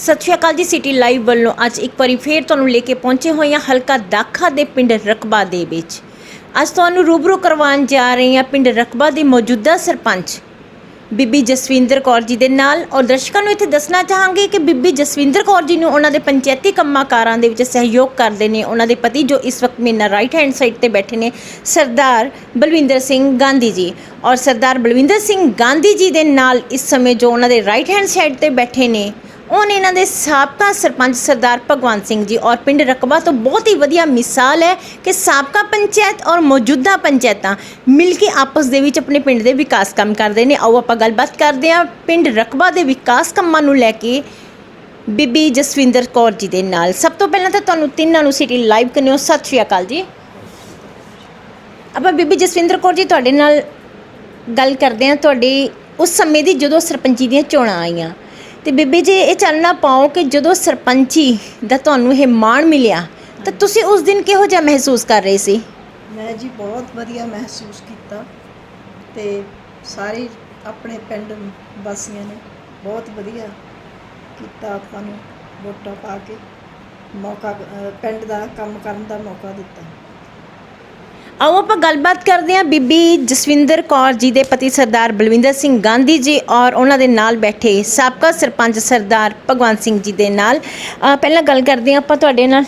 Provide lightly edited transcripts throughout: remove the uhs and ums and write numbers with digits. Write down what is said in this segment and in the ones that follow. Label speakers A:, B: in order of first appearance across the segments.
A: सत श्री अकाल जी। City live ਵੱਲੋਂ ਅੱਜ ਇੱਕ ਵਾਰੀ ਫੇਰ ਤੁਹਾਨੂੰ ਲੈ ਕੇ ਪਹੁੰਚੇ ਹੋਏ ਹਾਂ ਹਲਕਾ ਦਾਖਾ ਦੇ ਪਿੰਡ ਰਕਬਾ ਦੇ ਵਿੱਚ। ਅੱਜ ਤੁਹਾਨੂੰ ਰੂਬਰੂ ਕਰਵਾਉਣ ਜਾ ਰਹੇ ਹਾਂ ਪਿੰਡ ਰਕਬਾ ਦੀ ਮੌਜੂਦਾ ਸਰਪੰਚ ਬੀਬੀ ਜਸਵਿੰਦਰ ਕੌਰ ਜੀ ਦੇ ਨਾਲ। ਔਰ ਦਰਸ਼ਕਾਂ ਨੂੰ ਇੱਥੇ ਦੱਸਣਾ ਚਾਹਾਂਗੇ ਕਿ ਬੀਬੀ ਜਸਵਿੰਦਰ ਕੌਰ ਜੀ ਨੂੰ ਉਹਨਾਂ ਦੇ ਪੰਚਾਇਤੀ ਕੰਮਾਂ ਕਾਰਾਂ ਦੇ ਵਿੱਚ ਸਹਿਯੋਗ ਕਰਦੇ ਨੇ ਉਹਨਾਂ ਦੇ ਪਤੀ ਜੋ ਇਸ ਵਕਤ ਮੇਰੇ ਨਾਲ ਰਾਈਟ ਹੈਂਡ ਸਾਈਡ ਤੇ ਬੈਠੇ ਨੇ ਸਰਦਾਰ ਬਲਵਿੰਦਰ ਸਿੰਘ ਗਾਂਧੀ ਜੀ। ਔਰ ਸਰਦਾਰ ਬਲਵਿੰਦਰ ਸਿੰਘ ਗਾਂਧੀ ਜੀ ਦੇ ਨਾਲ ਇਸ ਸਮੇਂ ਜੋ ਉਹਨਾਂ ਦੇ ਰਾਈਟ ਹੈਂਡ ਸਾਈਡ ਤੇ ਬੈਠੇ ਨੇ ਉਹ ਇਹਨਾਂ ਦੇ ਸਾਬਕਾ ਸਰਪੰਚ ਸਰਦਾਰ ਭਗਵੰਤ ਸਿੰਘ जी। और पिंड रकबा तो बहुत ही वधिया मिसाल है कि साबका पंचायत और मौजूदा पंचायतां मिल के आपस दे विच अपने पिंड दे विकास काम करदे ने। आओ आपां गलबात करदे हां पिंड रकबा दे विकास कामां नूं लैके बीबी जसविंदर कौर जी दे नाल। सब तो पहलां तां तुहानूं तिन्नां नूं सिटी लाइव करने हो सत श्री अकाल जी। आपां बीबी जसविंदर कौर जी तुहाडे नाल गल करदे हां तुहाडी उस समय दी जदों सरपंची दीयां चोणां आईयां तो बीबी जी ये चलना पाओ कि जो सरपंची का तुहानूं ये मान मिलिया तो तुसी उस दिन किहो जिहा महसूस कर रहे सी?
B: मैं जी बहुत वधिया महसूस किया ते सारे अपने पिंड वासियों ने बहुत वधिया किया आपां नूं वोटां पा के मौका पिंड दा काम करन दा मौका दिता।
A: आओ आप गलबात करते हैं बीबी जसविंदर कौर जी के पति सरदार बलविंदर सिंह गांधी जी और उन्होंने नाल बैठे साबका सरपंच सरदार भगवंत सिंह जी के नाल। पहला गल करते हैं आप तुहाडे नाल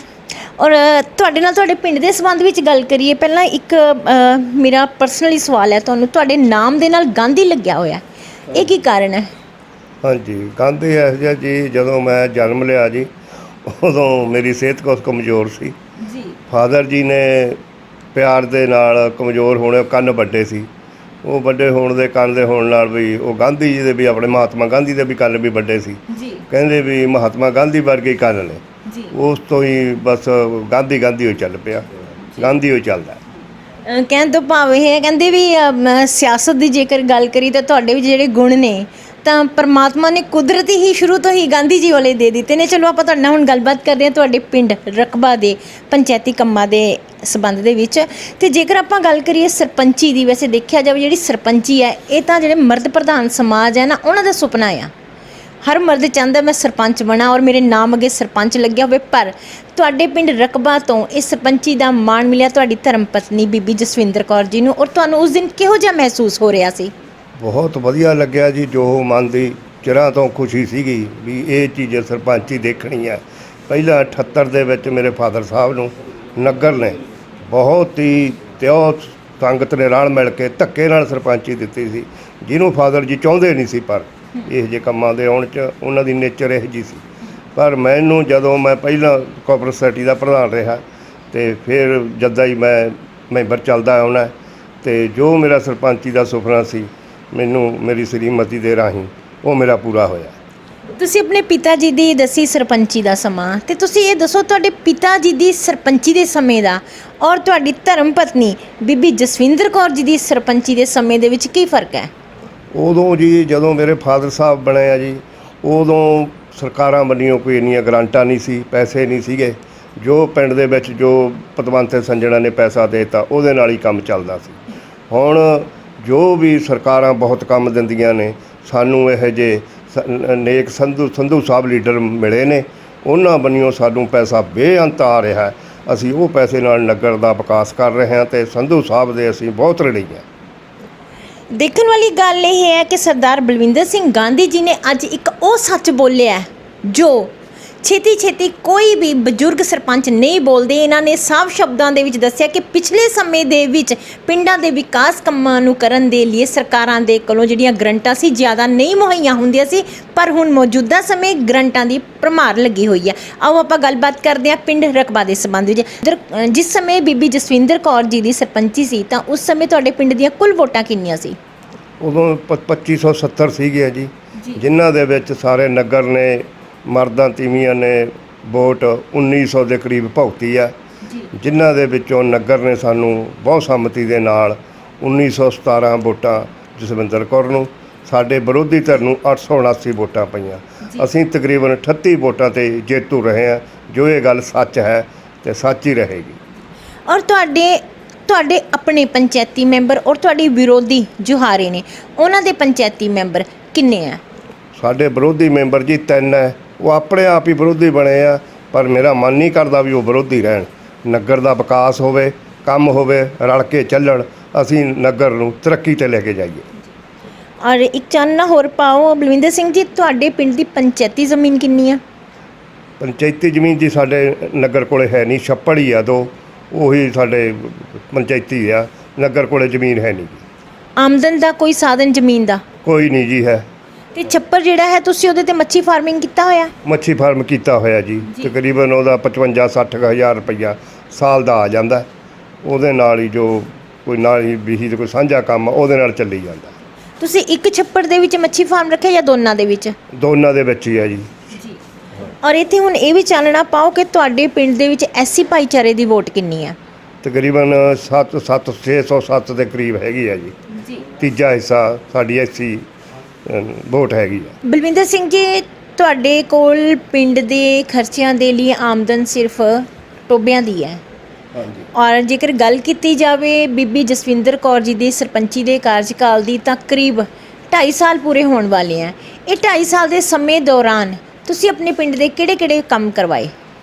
A: और तुहाडे नाल तुहाडे पिंड के संबंध में गल करिए। पहला एक मेरा पर्सनली सवाल है तुहानूं तुहाडे नाम दे नाल गांधी लग्या होया ये की कारण है?
C: हाँ जी गांधी है जी जदों मैं जन्म लिया जी उदों मेरी सेहत कुछ कमज़ोर सी
A: जी।
C: फादर जी ने प्यार दे नाल कमज़ोर होने कंन वड्डे सी वो वड्डे होने दे कंन दे होने नाल भी वो गांधी जी दे भी अपने महात्मा गांधी दे भी कंन भी वड्डे सी कहंदे भी महात्मा गांधी वर्गे कंन ने
A: जी।
C: उस तो ही बस गांधी गांधी हो चल पिया गांधी हो चलदा।
A: कहण तो भाव ये है कहंदे भी सियासत की जेकर गल करी तो तुहाडे विच जिहड़े गुण ने ਤਾਂ परमात्मा ने कुदरती ही शुरू तो ही गांधी जी वाले दे दिते ने। चलो ਆਪਾਂ ਤੁਹਾਡੇ ਨਾਲ ਹੁਣ ਗੱਲਬਾਤ ਕਰਦੇ ਹਾਂ ਤੁਹਾਡੇ ਪਿੰਡ ਰਕਬਾ ਦੇ ਪੰਚਾਇਤੀ ਕੰਮਾਂ ਦੇ ਸੰਬੰਧ ਦੇ ਵਿੱਚ। ਤੇ ਜੇਕਰ ਆਪਾਂ ਗੱਲ ਕਰੀਏ ਸਰਪੰਚੀ ਦੀ ਵੈਸੇ ਦੇਖਿਆ ਜਾਵੇ ਜਿਹੜੀ ਸਰਪੰਚੀ ਹੈ ਇਹ ਤਾਂ ਜਿਹੜੇ ਮਰਦ ਪ੍ਰਧਾਨ ਸਮਾਜ ਹੈ ਨਾ ਉਹਨਾਂ ਦਾ ਸੁਪਨਾ ਆ। ਹਰ ਮਰਦ ਚਾਹੁੰਦਾ ਮੈਂ ਸਰਪੰਚ ਬਣਾ ਔਰ ਮੇਰੇ ਨਾਮ ਅੱਗੇ ਸਰਪੰਚ ਲੱਗਿਆ ਹੋਵੇ। ਪਰ ਤੁਹਾਡੇ ਪਿੰਡ ਰਕਬਾ ਤੋਂ ਇਸ ਸਰਪੰਚੀ ਦਾ ਮਾਣ ਮਿਲਿਆ ਤੁਹਾਡੀ ਧਰਮ ਪਤਨੀ ਬੀਬੀ ਜਸਵਿੰਦਰ ਕੌਰ ਜੀ ਨੂੰ। ਔਰ ਤੁਹਾਨੂੰ ਉਸ ਦਿਨ ਕਿਹੋ ਜਿਹਾ ਮਹਿਸੂਸ ਹੋ ਰਿਹਾ ਸੀ?
C: बहुत वधिया लग्या जी जो मन की चिरां तो खुशी सीगी भी ये चीज़ सरपंची देखनी है। पहला 78 दे विच मेरे फादर साहब नूं नगर ने बहुत ही त्यो संगत ने रल मिल के धक्के नाल सरपंची दित्ती सी जिन्हों फादर जी चाहुंदे नहीं सी पर इहो जे कामां दे आउण च उन्हां दी नेचर इहो जी सी। पर मैनूं जदों मैं पहला कोआपरेटिव सोसाइटी का प्रधान रहा तो फिर जद्दां ही मैं मैंबर चलदा आउणा तो जो मेरा सरपंची का सुपना सी मैनू मेरी श्रीमती दे राही वो मेरा पूरा होया।
A: ਤੁਸੀਂ ਆਪਣੇ ਪਿਤਾ ਜੀ ਦੀ ਦਸੀ ਸਰਪੰਚੀ ਦਾ ਸਮਾਂ ਤੇ ਤੁਸੀਂ ਇਹ ਦੱਸੋ ਤੁਹਾਡੇ ਪਿਤਾ ਜੀ ਦੀ ਸਰਪੰਚੀ ਦੇ ਸਮੇਂ ਦਾ ਔਰ ਤੁਹਾਡੀ ਧਰਮ ਪਤਨੀ ਬੀਬੀ ਜਸਵਿੰਦਰ ਕੌਰ ਜੀ ਦੀ ਸਰਪੰਚੀ ਦੇ ਸਮੇਂ ਦੇ ਵਿੱਚ ਕੀ ਫਰਕ ਹੈ?
C: ਉਦੋਂ ਜੀ ਜਦੋਂ ਮੇਰੇ ਫਾਦਰ ਸਾਹਿਬ ਬਣੇ ਆ ਜੀ ਉਦੋਂ ਸਰਕਾਰਾਂ ਵੱਲੋਂ ਕੋਈ ਇੰਨੀਆਂ ਗਰਾਂਟਾਂ ਨਹੀਂ ਸੀ ਪੈਸੇ ਨਹੀਂ ਸੀਗੇ। ਜੋ ਪਿੰਡ ਦੇ ਵਿੱਚ ਜੋ ਪਤਵੰਤੇ ਸੰਜਣਾ ਨੇ ਪੈਸਾ ਦੇਤਾ ਉਹਦੇ ਨਾਲ ਹੀ ਕੰਮ ਚੱਲਦਾ ਸੀ। ਹੁਣ ਜੋ भी सरकारां बहुत काम दिंदियां ने सानू यह जे नेक संधू साहब लीडर मिले ने उन्हां बनियों सानू पैसा बेअंत आ रहा है। असी वो पैसे नाल नगर दा विकास कर रहे हैं तो संधू साहब दे असी बहुत ऋणी हैं।
A: देखने वाली गल यह है कि सरदार बलविंदर सिंह गांधी जी ने अज एक वो सच बोलिया जो छेती छेती कोई भी बजुर्ग सरपंच नहीं बोलते। इन्होंने साफ शब्दों के विच दस्सिया कि पिछले समय दे विच पिंडां दे विकास कामां नूं करन दे लिए सरकारां दे कोलों जिहड़ियां ग्रंटां सी ज़्यादा नहीं मुहैया हुंदियां सी पर हुण मौजूदा समय ग्रंटां दी भरमार लगी हुई है। आओ आपां गलबात करदे हां पिंड रकबा दे संबंध विच। जिस समय बीबी जसविंदर कौर जी दी सरपंची सी तां उस समय तुहाडे पिंड दीयां कुल वोटां किन्नियां सी?
C: उदों 2570 सीगे जी जिन्हां दे विच सारे नगर ने मर्दां तीवियां ने वोट 1900 के करीब भुगती है जिन्हां दे विचों नगर ने सानू बहुत सहमति दे नाल 1917 वोटां जसविंदर कौर नूं साडे विरोधी धਿਰ नूं 879 वोटां पईआं। असीं तकरीबन 38 वोटां ते जेतू रहे हैं जो ये गल सच है तो सच ही रहेगी।
A: और ਤੁਹਾਡੇ ਆਪਣੇ ਪੰਚਾਇਤੀ ਮੈਂਬਰ और ਤੁਹਾਡੇ ਵਿਰੋਧੀ ਜੁਹਾਰੇ ਨੇ ਉਹਨਾਂ ਦੇ ਪੰਚਾਇਤੀ ਮੈਂਬਰ ਕਿੰਨੇ ਆ?
C: ਸਾਡੇ ਵਿਰੋਧੀ ਮੈਂਬਰ ਜੀ 3 है ਉਹ ਆਪਣੇ ਆਪ ਹੀ ਵਿਰੋਧੀ ਬਣੇ ਆ। ਪਰ ਮੇਰਾ ਮਨ ਨਹੀਂ ਕਰਦਾ ਵੀ ਉਹ ਵਿਰੋਧੀ ਰਹਿਣ। ਨਗਰ ਦਾ ਵਿਕਾਸ ਹੋਵੇ, ਕੰਮ ਹੋਵੇ, ਰਲ ਕੇ ਚੱਲਣ, ਅਸੀਂ ਨਗਰ ਨੂੰ ਤਰੱਕੀ ਤੇ ਲੈ ਕੇ ਜਾਈਏ।
A: ਔਰ ਇੱਕ ਚਾਨਣਾ ਹੋਰ ਪਾਓ ਬਲਵਿੰਦਰ ਸਿੰਘ ਜੀ, ਤੁਹਾਡੇ ਪਿੰਡ ਦੀ ਪੰਚਾਇਤੀ ਜ਼ਮੀਨ ਕਿੰਨੀ ਆ?
C: ਪੰਚਾਇਤੀ ਜ਼ਮੀਨ ਜੀ ਸਾਡੇ ਨਗਰ ਕੋਲੇ ਹੈ ਨਹੀਂ, ਛੱਪੜ ਹੀ ਆ 2, ਉਹੀ ਸਾਡੇ ਪੰਚਾਇਤੀ ਆ। ਨਗਰ ਕੋਲੇ ਜ਼ਮੀਨ ਹੈ ਨਹੀਂ।
A: ਆਮਦਨ ਦਾ ਕੋਈ ਸਾਧਨ ਜ਼ਮੀਨ ਦਾ
C: ਕੋਈ ਨਹੀਂ ਜੀ ਹੈ।
A: ਤੇ ਛੱਪਰ ਜਿਹੜਾ ਹੈ ਤੁਸੀਂ ਉਹਦੇ ਤੇ ਮੱਛੀ ਫਾਰਮਿੰਗ ਕੀਤਾ ਹੋਇਆ?
C: ਮੱਛੀ ਫਾਰਮ ਕੀਤਾ ਹੋਇਆ ਜੀ। ਤਕਰੀਬਨ ਉਹਦਾ 55-60 ਹਜ਼ਾਰ ਰੁਪਈਆ ਸਾਲ ਦਾ ਆ ਜਾਂਦਾ। ਉਹਦੇ ਨਾਲ ਹੀ ਜੋ ਕੋਈ ਨਾਲ ਹੀ ਬਿਹੀ ਤੇ ਕੋਈ ਸਾਂਝਾ ਕੰਮ ਉਹਦੇ ਨਾਲ ਚੱਲੀ ਜਾਂਦਾ।
A: ਤੁਸੀਂ ਇੱਕ ਛੱਪੜ ਦੇ ਵਿੱਚ ਮੱਛੀ ਫਾਰਮ ਰੱਖਿਆ ਜਾਂ ਦੋਨਾਂ ਦੇ ਵਿੱਚ?
C: ਦੋਨਾਂ ਦੇ ਵਿੱਚ ਹੀ ਆ ਜੀ।
A: ਔਰ ਇੱਥੇ ਹੁਣ ਇਹ ਵੀ ਚਾਨਣਾ ਪਾਓ ਕਿ ਤੁਹਾਡੇ ਪਿੰਡ ਦੇ ਵਿੱਚ ਐਸੀ ਭਾਈਚਾਰੇ ਦੀ ਵੋਟ ਕਿੰਨੀ ਆ?
C: ਤਕਰੀਬਨ 607 ਦੇ ਕਰੀਬ ਹੈਗੀ ਆ ਜੀ। ਤੀਜਾ ਹਿੱਸਾ ਸਾਡੀ ਐਸੀ ਵੋਟ ਹੈਗੀ ਆ।
A: ਬਲਵਿੰਦਰ ਸਿੰਘ ਜੀ, ਤੁਹਾਡੇ ਕੋਲ ਪਿੰਡ ਦੇ ਖਰਚਿਆਂ ਦੇ ਲਈ ਆਮਦਨ ਸਿਰਫ ਟੋਬਿਆਂ ਦੀ ਹੈ।
C: ਹਾਂਜੀ।
A: ਔਰ ਜੇਕਰ ਗੱਲ ਕੀਤੀ ਜਾਵੇ ਬੀਬੀ ਜਸਵਿੰਦਰ ਕੌਰ ਜੀ ਦੀ ਸਰਪੰਚੀ ਦੇ ਕਾਰਜਕਾਲ ਦੀ, ਤਾਂ ਕਰੀਬ 2.5 ਸਾਲ ਪੂਰੇ ਹੋਣ ਵਾਲੇ ਆ। ਇਹ 2.5 ਸਾਲ ਦੇ ਸਮੇਂ ਦੌਰਾਨ ਤੁਸੀਂ ਆਪਣੇ ਪਿੰਡ ਦੇ ਕਿਹੜੇ ਕੰਮ ਕਰਵਾਏ?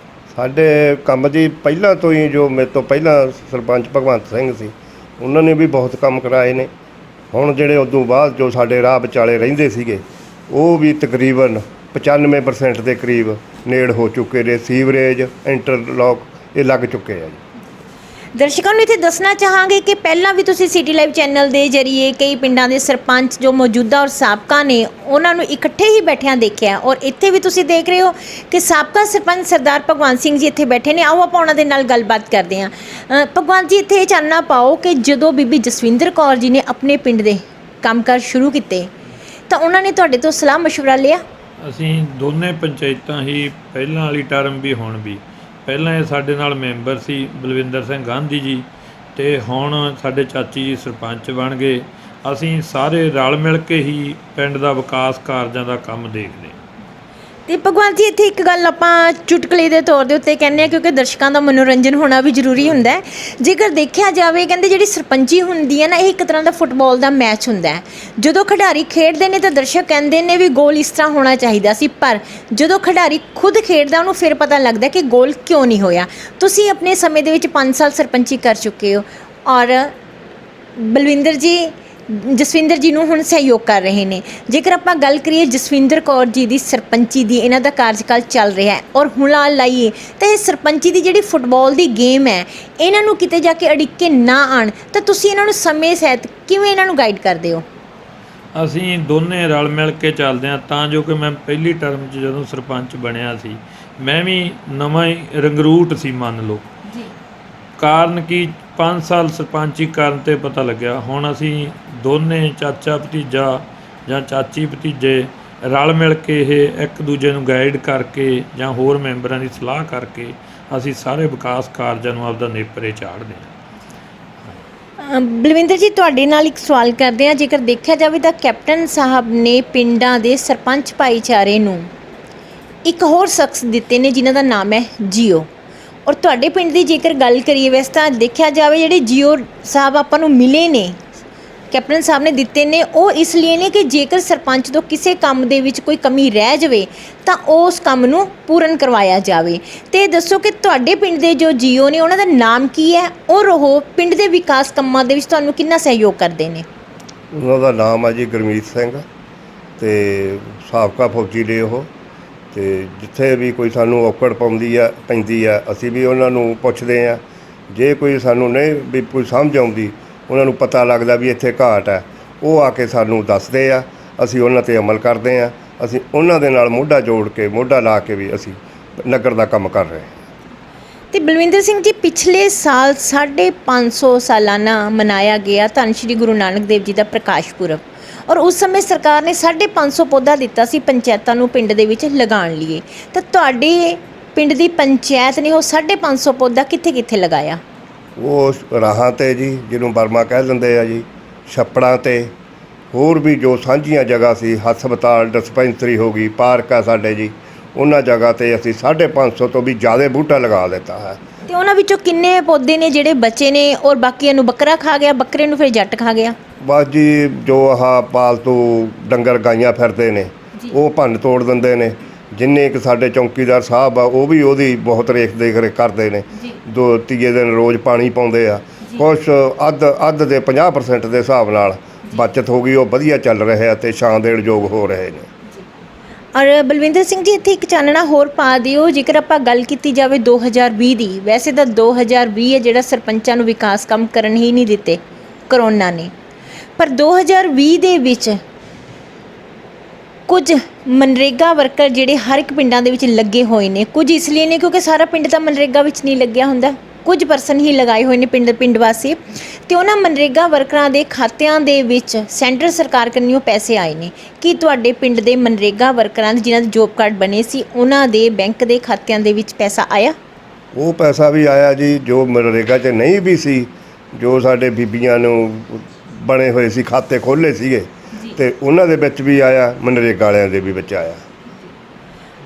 C: ਸਾਡੇ ਕੰਮ ਜੀ ਪਹਿਲਾਂ ਤੋਂ ਹੀ, ਜੋ ਮੇਰੇ ਤੋਂ ਪਹਿਲਾਂ ਸਰਪੰਚ ਭਗਵੰਤ ਸਿੰਘ ਸੀ, ਉਹਨਾਂ ਨੇ ਵੀ ਬਹੁਤ ਕੰਮ ਕਰਾਏ ਨੇ। ਹੁਣ ਜਿਹੜੇ ਉਦੋਂ ਬਾਅਦ ਜੋ ਸਾਡੇ ਰਾਹ ਵਿਚਾਲੇ ਰਹਿੰਦੇ ਸੀਗੇ, ਉਹ ਵੀ ਤਕਰੀਬਨ 95% ਦੇ ਕਰੀਬ ਨੇੜ ਹੋ ਚੁੱਕੇ ਨੇ। ਸੀਵਰੇਜ, ਇੰਟਰਲੋਕ ਇਹ ਲੱਗ ਚੁੱਕੇ ਆ ਜੀ।
A: ਦਰਸ਼ਕਾਂ ਨੂੰ ਇੱਥੇ ਦੱਸਣਾ ਚਾਹਾਂਗੇ ਕਿ ਪਹਿਲਾਂ ਵੀ ਤੁਸੀਂ ਸਿਟੀ ਲਾਈਵ ਚੈਨਲ ਦੇ ਜ਼ਰੀਏ ਕਈ ਪਿੰਡਾਂ ਦੇ ਸਰਪੰਚ ਜੋ ਮੌਜੂਦਾ ਔਰ ਸਾਬਕਾ ਨੇ, ਉਹਨਾਂ ਨੂੰ ਇਕੱਠੇ ਹੀ ਬੈਠਿਆਂ ਦੇਖਿਆ। ਔਰ ਇੱਥੇ ਵੀ ਤੁਸੀਂ ਦੇਖ ਰਹੇ ਹੋ ਕਿ ਸਾਬਕਾ ਸਰਪੰਚ ਸਰਦਾਰ ਭਗਵੰਤ ਸਿੰਘ ਜੀ ਇੱਥੇ ਬੈਠੇ ਨੇ। ਆਓ ਆਪਾਂ ਉਹਨਾਂ ਦੇ ਨਾਲ ਗੱਲਬਾਤ ਕਰਦੇ ਹਾਂ। ਭਗਵੰਤ ਜੀ, ਇੱਥੇ ਇਹ ਚਾਨਣਾ ਪਾਓ ਕਿ ਜਦੋਂ ਬੀਬੀ ਜਸਵਿੰਦਰ ਕੌਰ ਜੀ ਨੇ ਆਪਣੇ ਪਿੰਡ ਦੇ ਕੰਮਕਾਰ ਸ਼ੁਰੂ ਕੀਤੇ ਤਾਂ ਉਹਨਾਂ ਨੇ ਤੁਹਾਡੇ ਤੋਂ ਸਲਾਹ ਮਸ਼ਵਰਾ ਲਿਆ?
D: ਅਸੀਂ ਦੋਨੇ ਪੰਚਾਇਤਾਂ ਹੀ ਪਹਿਲਾਂ ਵਾਲੀ ਟਰਮ ਵੀ ਹੁਣ ਵੀ, ਪਹਿਲਾਂ ਇਹ ਸਾਡੇ ਨਾਲ ਮੈਂਬਰ ਸੀ ਬਲਵਿੰਦਰ ਸਿੰਘ ਗਾਂਧੀ ਜੀ, ਅਤੇ ਹੁਣ ਸਾਡੇ ਚਾਚੀ ਜੀ ਸਰਪੰਚ ਬਣ ਗਏ। ਅਸੀਂ ਸਾਰੇ ਰਲ ਮਿਲ ਕੇ ਹੀ ਪਿੰਡ ਦਾ ਵਿਕਾਸ ਕਾਰਜਾਂ ਦਾ ਕੰਮ ਦੇਖਦੇ ਹਾਂ।
A: ਤੇ ਭਗਵੰਤ ਜੀ, ਇੱਥੇ ਇੱਕ ਗੱਲ ਆਪਾਂ ਚੁਟਕਲੇ ਦੇ ਤੌਰ ਦੇ ਉੱਤੇ ਕਹਿੰਦੇ ਆ, ਕਿਉਂਕਿ ਦਰਸ਼ਕਾਂ ਦਾ ਮਨੋਰੰਜਨ ਹੋਣਾ ਵੀ ਜ਼ਰੂਰੀ ਹੁੰਦਾ ਹੈ। ਜੇਕਰ ਦੇਖਿਆ ਜਾਵੇ, ਕਹਿੰਦੇ ਜਿਹੜੀ ਸਰਪੰਚੀ ਹੁੰਦੀ ਹੈ ਨਾ, ਇਹ ਇੱਕ ਤਰ੍ਹਾਂ ਦਾ ਫੁੱਟਬਾਲ ਦਾ ਮੈਚ ਹੁੰਦਾ ਹੈ। ਜਦੋਂ ਖਿਡਾਰੀ ਖੇਡਦੇ ਨੇ ਤਾਂ ਦਰਸ਼ਕ ਕਹਿੰਦੇ ਨੇ ਵੀ ਗੋਲ ਇਸ ਤਰ੍ਹਾਂ ਹੋਣਾ ਚਾਹੀਦਾ ਸੀ, ਪਰ ਜਦੋਂ ਖਿਡਾਰੀ ਖੁਦ ਖੇਡਦਾ ਉਹਨੂੰ ਫਿਰ ਪਤਾ ਲੱਗਦਾ ਕਿ ਗੋਲ ਕਿਉਂ ਨਹੀਂ ਹੋਇਆ। ਤੁਸੀਂ ਆਪਣੇ ਸਮੇਂ ਦੇ ਵਿੱਚ 5 ਸਾਲ ਸਰਪੰਚੀ ਕਰ ਚੁੱਕੇ ਹੋ, ਔਰ ਬਲਵਿੰਦਰ ਜੀ ਜਸਵਿੰਦਰ ਜੀ ਨੂੰ ਹੁਣ ਸਹਿਯੋਗ ਕਰ ਰਹੇ ਨੇ। ਜੇਕਰ ਆਪਾਂ ਗੱਲ ਕਰੀਏ ਜਸਵਿੰਦਰ ਕੌਰ ਜੀ ਦੀ ਸਰਪੰਚੀ ਦੀ, ਇਹਨਾਂ ਦਾ ਕਾਰਜਕਾਲ ਚੱਲ ਰਿਹਾ ਹੈ, ਔਰ ਹੁਣ ਲਾਈਏ ਤਾਂ ਇਹ ਸਰਪੰਚੀ ਦੀ ਜਿਹੜੀ ਫੁੱਟਬਾਲ ਦੀ ਗੇਮ ਹੈ, ਇਹਨਾਂ ਨੂੰ ਕਿਤੇ ਜਾ ਕੇ ਅੜਿੱਕੇ ਨਾ ਆਣ, ਤਾਂ ਤੁਸੀਂ ਇਹਨਾਂ ਨੂੰ ਸਮੇਂ ਸਹਿਤ ਕਿਵੇਂ ਇਹਨਾਂ ਨੂੰ ਗਾਈਡ ਕਰਦੇ ਹੋ?
D: ਅਸੀਂ ਦੋਨੇ ਰਲ ਮਿਲ ਕੇ ਚੱਲਦੇ ਹਾਂ, ਤਾਂ ਜੋ ਕਿ ਮੈਂ ਪਹਿਲੀ ਟਰਮ 'ਚ ਜਦੋਂ ਸਰਪੰਚ ਬਣਿਆ ਸੀ, ਮੈਂ ਵੀ ਨਵਾਂ ਹੀ ਰੰਗਰੂਟ ਸੀ ਮੰਨ ਲਓ। ਕਾਰਨ ਕਿ 5 ਸਾਲ ਸਰਪੰਚੀ ਕਰਨ 'ਤੇ ਪਤਾ ਲੱਗਿਆ। ਹੁਣ ਅਸੀਂ ਦੋਨੇ ਚਾਚਾ ਭਤੀਜਾ ਜਾਂ ਚਾਚੀ ਭਤੀਜੇ ਰਲ ਮਿਲ ਕੇ ਇਹ ਇੱਕ ਦੂਜੇ ਨੂੰ ਗਾਈਡ ਕਰਕੇ ਜਾਂ ਹੋਰ ਮੈਂਬਰਾਂ ਦੀ ਸਲਾਹ ਕਰਕੇ ਅਸੀਂ ਸਾਰੇ ਵਿਕਾਸ ਕਾਰਜਾਂ ਨੂੰ ਆਪਦਾ ਨੇਪਰੇ ਚਾੜ੍ਹਦੇ ਹਾਂ।
A: ਬਲਵਿੰਦਰ ਜੀ, ਤੁਹਾਡੇ ਨਾਲ ਇੱਕ ਸਵਾਲ ਕਰਦੇ ਹਾਂ। ਜੇਕਰ ਦੇਖਿਆ ਜਾਵੇ ਤਾਂ ਕੈਪਟਨ ਸਾਹਿਬ ਨੇ ਪਿੰਡਾਂ ਦੇ ਸਰਪੰਚ ਭਾਈਚਾਰੇ ਨੂੰ ਇੱਕ ਹੋਰ ਸ਼ਖਸ ਦਿੱਤੇ ਨੇ ਜਿਨ੍ਹਾਂ ਦਾ ਨਾਮ ਹੈ ਜੀਓ। ਔਰ ਤੁਹਾਡੇ ਪਿੰਡ ਦੀ ਜੇਕਰ ਗੱਲ ਕਰੀਏ, ਵੈਸੇ ਤਾਂ ਦੇਖਿਆ ਜਾਵੇ ਜਿਹੜੇ ਜੀਓ ਸਾਹਿਬ ਆਪਾਂ ਨੂੰ ਮਿਲੇ ਨੇ, ਕੈਪਟਨ ਸਾਹਿਬ ਨੇ ਦਿੱਤੇ ਨੇ, ਉਹ ਇਸ ਲਈ ਨੇ ਕਿ ਜੇਕਰ ਸਰਪੰਚ ਤੋਂ ਕਿਸੇ ਕੰਮ ਦੇ ਵਿੱਚ ਕੋਈ ਕਮੀ ਰਹਿ ਜਾਵੇ ਤਾਂ ਉਸ ਕੰਮ ਨੂੰ ਪੂਰਨ ਕਰਵਾਇਆ ਜਾਵੇ। ਤੇ ਦੱਸੋ ਕਿ ਤੁਹਾਡੇ ਪਿੰਡ ਦੇ ਜੋ ਜੀਓ ਨੇ, ਉਹਨਾਂ ਦਾ ਨਾਮ ਕੀ ਹੈ, ਔਰ ਉਹ ਪਿੰਡ ਦੇ ਵਿਕਾਸ ਕੰਮਾਂ ਦੇ ਵਿੱਚ ਤੁਹਾਨੂੰ ਕਿੰਨਾ ਸਹਿਯੋਗ ਕਰਦੇ ਨੇ?
C: ਉਹਨਾਂ ਦਾ ਨਾਮ ਹੈ ਜੀ ਗੁਰਮੀਤ ਸਿੰਘ, ਅਤੇ ਸਾਬਕਾ ਫੌਜੀ ਨੇ ਉਹ। ਅਤੇ ਜਿੱਥੇ ਵੀ ਕੋਈ ਸਾਨੂੰ ਔਕੜ ਪੈਂਦੀ ਆ ਅਸੀਂ ਵੀ ਉਹਨਾਂ ਨੂੰ ਪੁੱਛਦੇ ਹਾਂ। ਜੇ ਕੋਈ ਸਾਨੂੰ ਨਹੀਂ ਵੀ ਕੋਈ ਸਮਝ ਆਉਂਦੀ, ਉਹਨਾਂ ਨੂੰ ਪਤਾ ਲੱਗਦਾ ਵੀ ਇੱਥੇ ਘਾਟ ਹੈ, ਉਹ ਆ ਕੇ ਸਾਨੂੰ ਦੱਸਦੇ ਆ, ਅਸੀਂ ਉਹਨਾਂ 'ਤੇ ਅਮਲ ਕਰਦੇ ਹਾਂ। ਅਸੀਂ ਉਹਨਾਂ ਦੇ ਨਾਲ ਮੋਢਾ ਜੋੜ ਕੇ, ਮੋਢਾ ਲਾ ਕੇ ਵੀ ਅਸੀਂ ਨਗਰ ਦਾ ਕੰਮ ਕਰ ਰਹੇ ਹਾਂ।
A: ਤੇ ਬਲਵਿੰਦਰ ਸਿੰਘ ਜੀ, ਪਿਛਲੇ ਸਾਲ 550 ਸਾਲਾਨਾ ਮਨਾਇਆ ਗਿਆ ਧੰਨ ਸ਼੍ਰੀ ਗੁਰੂ ਨਾਨਕ ਦੇਵ ਜੀ ਦਾ ਪ੍ਰਕਾਸ਼ ਪੁਰਬ, ਔਰ ਉਸ ਸਮੇਂ ਸਰਕਾਰ ਨੇ 550 ਪੌਦਾ ਦਿੱਤਾ ਸੀ ਪੰਚਾਇਤਾਂ ਨੂੰ ਪਿੰਡ ਦੇ ਵਿੱਚ ਲਗਾਉਣ ਲਈ। ਤਾਂ ਤੁਹਾਡੇ ਪਿੰਡ ਦੀ ਪੰਚਾਇਤ ਨੇ ਉਹ 550 ਪੌਦਾ ਕਿੱਥੇ ਲਗਾਇਆ?
C: ਉਹ ਰਾਹਾਂ 'ਤੇ ਜੀ, ਜਿਹਨੂੰ ਬਰਮਾ ਕਹਿ ਦਿੰਦੇ ਆ ਜੀ, ਛੱਪੜਾਂ 'ਤੇ, ਹੋਰ ਵੀ ਜੋ ਸਾਂਝੀਆਂ ਜਗ੍ਹਾ ਸੀ, ਹਸਪਤਾਲ, ਡਿਸਪੈਂਸਰੀ ਹੋ ਗਈ, ਪਾਰਕ ਆ ਸਾਡੇ ਜੀ, ਉਹਨਾਂ ਜਗ੍ਹਾ 'ਤੇ ਅਸੀਂ 550 ਤੋਂ ਵੀ ਜ਼ਿਆਦਾ ਬੂਟਾ ਲਗਾ ਦਿੱਤਾ ਹੈ।
A: ਤੇ ਉਹਨਾਂ ਵਿੱਚੋਂ ਕਿੰਨੇ ਪੌਦੇ ਨੇ ਜਿਹੜੇ ਬਚੇ ਨੇ, ਔਰ ਬਾਕੀਆਂ ਨੂੰ ਬੱਕਰਾ ਖਾ ਗਿਆ, ਬੱਕਰੇ ਨੂੰ ਫਿਰ ਜੱਟ ਖਾ ਗਿਆ?
C: ਬਸ ਜੀ, ਜੋ ਆਹ ਪਾਲਤੂ ਡੰਗਰ ਗਾਈਆਂ ਫਿਰਦੇ ਨੇ, ਉਹ ਭੰਨ ਤੋੜ ਦਿੰਦੇ ਨੇ, ਜਿੰਨੇ ਕਿ ਸਾਡੇ ਚੌਕੀਦਾਰ ਸਾਹਿਬ ਆ ਉਹ ਵੀ ਉਹਦੀ ਬਹੁਤ ਦੇਖ ਰੇਖ ਕਰਦੇ ਨੇ। ਦੋ ਤੀਏ ਦਿਨ ਰੋਜ਼ ਪਾਣੀ ਪਾਉਂਦੇ ਆ। ਕੁਛ ਅੱਧ ਦੇ 50% ਦੇ ਹਿਸਾਬ ਨਾਲ ਬਚਤ ਹੋ ਗਈ, ਉਹ ਵਧੀਆ ਚੱਲ ਰਿਹਾ ਤੇ ਛਾਂ ਦੇਣ ਯੋਗ ਹੋ ਰਹੇ ਨੇ।
A: ਔਰ ਬਲਵਿੰਦਰ ਸਿੰਘ ਜੀ, ਇੱਥੇ ਇੱਕ ਚਾਨਣਾ ਹੋਰ ਪਾ ਦਿਓ, ਜੇਕਰ ਆਪਾਂ ਗੱਲ ਕੀਤੀ ਜਾਵੇ 2020 ਦੀ, ਵੈਸੇ ਤਾਂ 2020 ਹੈ ਜਿਹੜਾ ਸਰਪੰਚਾਂ ਨੂੰ ਵਿਕਾਸ ਕੰਮ ਕਰਨ ਹੀ ਨਹੀਂ ਦਿੱਤੇ ਕਰੋਨਾ ਨੇ, ਪਰ 2020 ਦੇ ਵਿੱਚ ਕੁਝ ਮਨਰੇਗਾ ਵਰਕਰ ਜਿਹੜੇ ਹਰ ਇੱਕ ਪਿੰਡਾਂ ਦੇ ਵਿੱਚ ਲੱਗੇ ਹੋਏ ਨੇ, ਕੁਝ ਇਸ ਲਈ ਨੇ ਕਿਉਂਕਿ ਸਾਰਾ ਪਿੰਡ ਤਾਂ ਮਨਰੇਗਾ ਵਿੱਚ ਨਹੀਂ ਲੱਗਿਆ ਹੁੰਦਾ, ਕੁਝ ਪਰਸਨ ਹੀ ਲਗਾਏ ਹੋਏ ਨੇ ਪਿੰਡ ਵਾਸੀ, ਤੇ ਉਹਨਾਂ ਮਨਰੇਗਾ ਵਰਕਰਾਂ ਦੇ ਖਾਤਿਆਂ ਦੇ ਵਿੱਚ ਸੈਂਟਰ ਸਰਕਾਰ ਕੰਨਿਓ ਪੈਸੇ ਆਏ ਨੇ। ਕੀ ਤੁਹਾਡੇ ਪਿੰਡ ਦੇ ਮਨਰੇਗਾ ਵਰਕਰਾਂ ਦੇ ਜਿਨ੍ਹਾਂ ਦੇ ਜੋਬ ਕਾਰਡ ਬਣੇ ਸੀ ਉਹਨਾਂ ਦੇ ਬੈਂਕ ਦੇ ਖਾਤਿਆਂ ਦੇ ਵਿੱਚ ਪੈਸਾ ਆਇਆ?
C: ਉਹ ਪੈਸਾ ਵੀ ਆਇਆ ਜੀ, ਜੋ ਮਨਰੇਗਾ 'ਚ ਨਹੀਂ ਵੀ ਸੀ, ਜੋ ਸਾਡੇ ਬੀਬੀਆਂ ਨੂੰ ਬਣੇ ਹੋਏ ਸੀ ਖਾਤੇ ਖੋਲ੍ਹੇ ਸੀਗੇ ਤੇ ਉਹਨਾਂ ਦੇ ਵਿੱਚ ਵੀ ਆਇਆ, ਮਨਰੇਗਾ ਵਾਲਿਆਂ ਦੇ ਵੀ ਵਿੱਚ ਆਇਆ।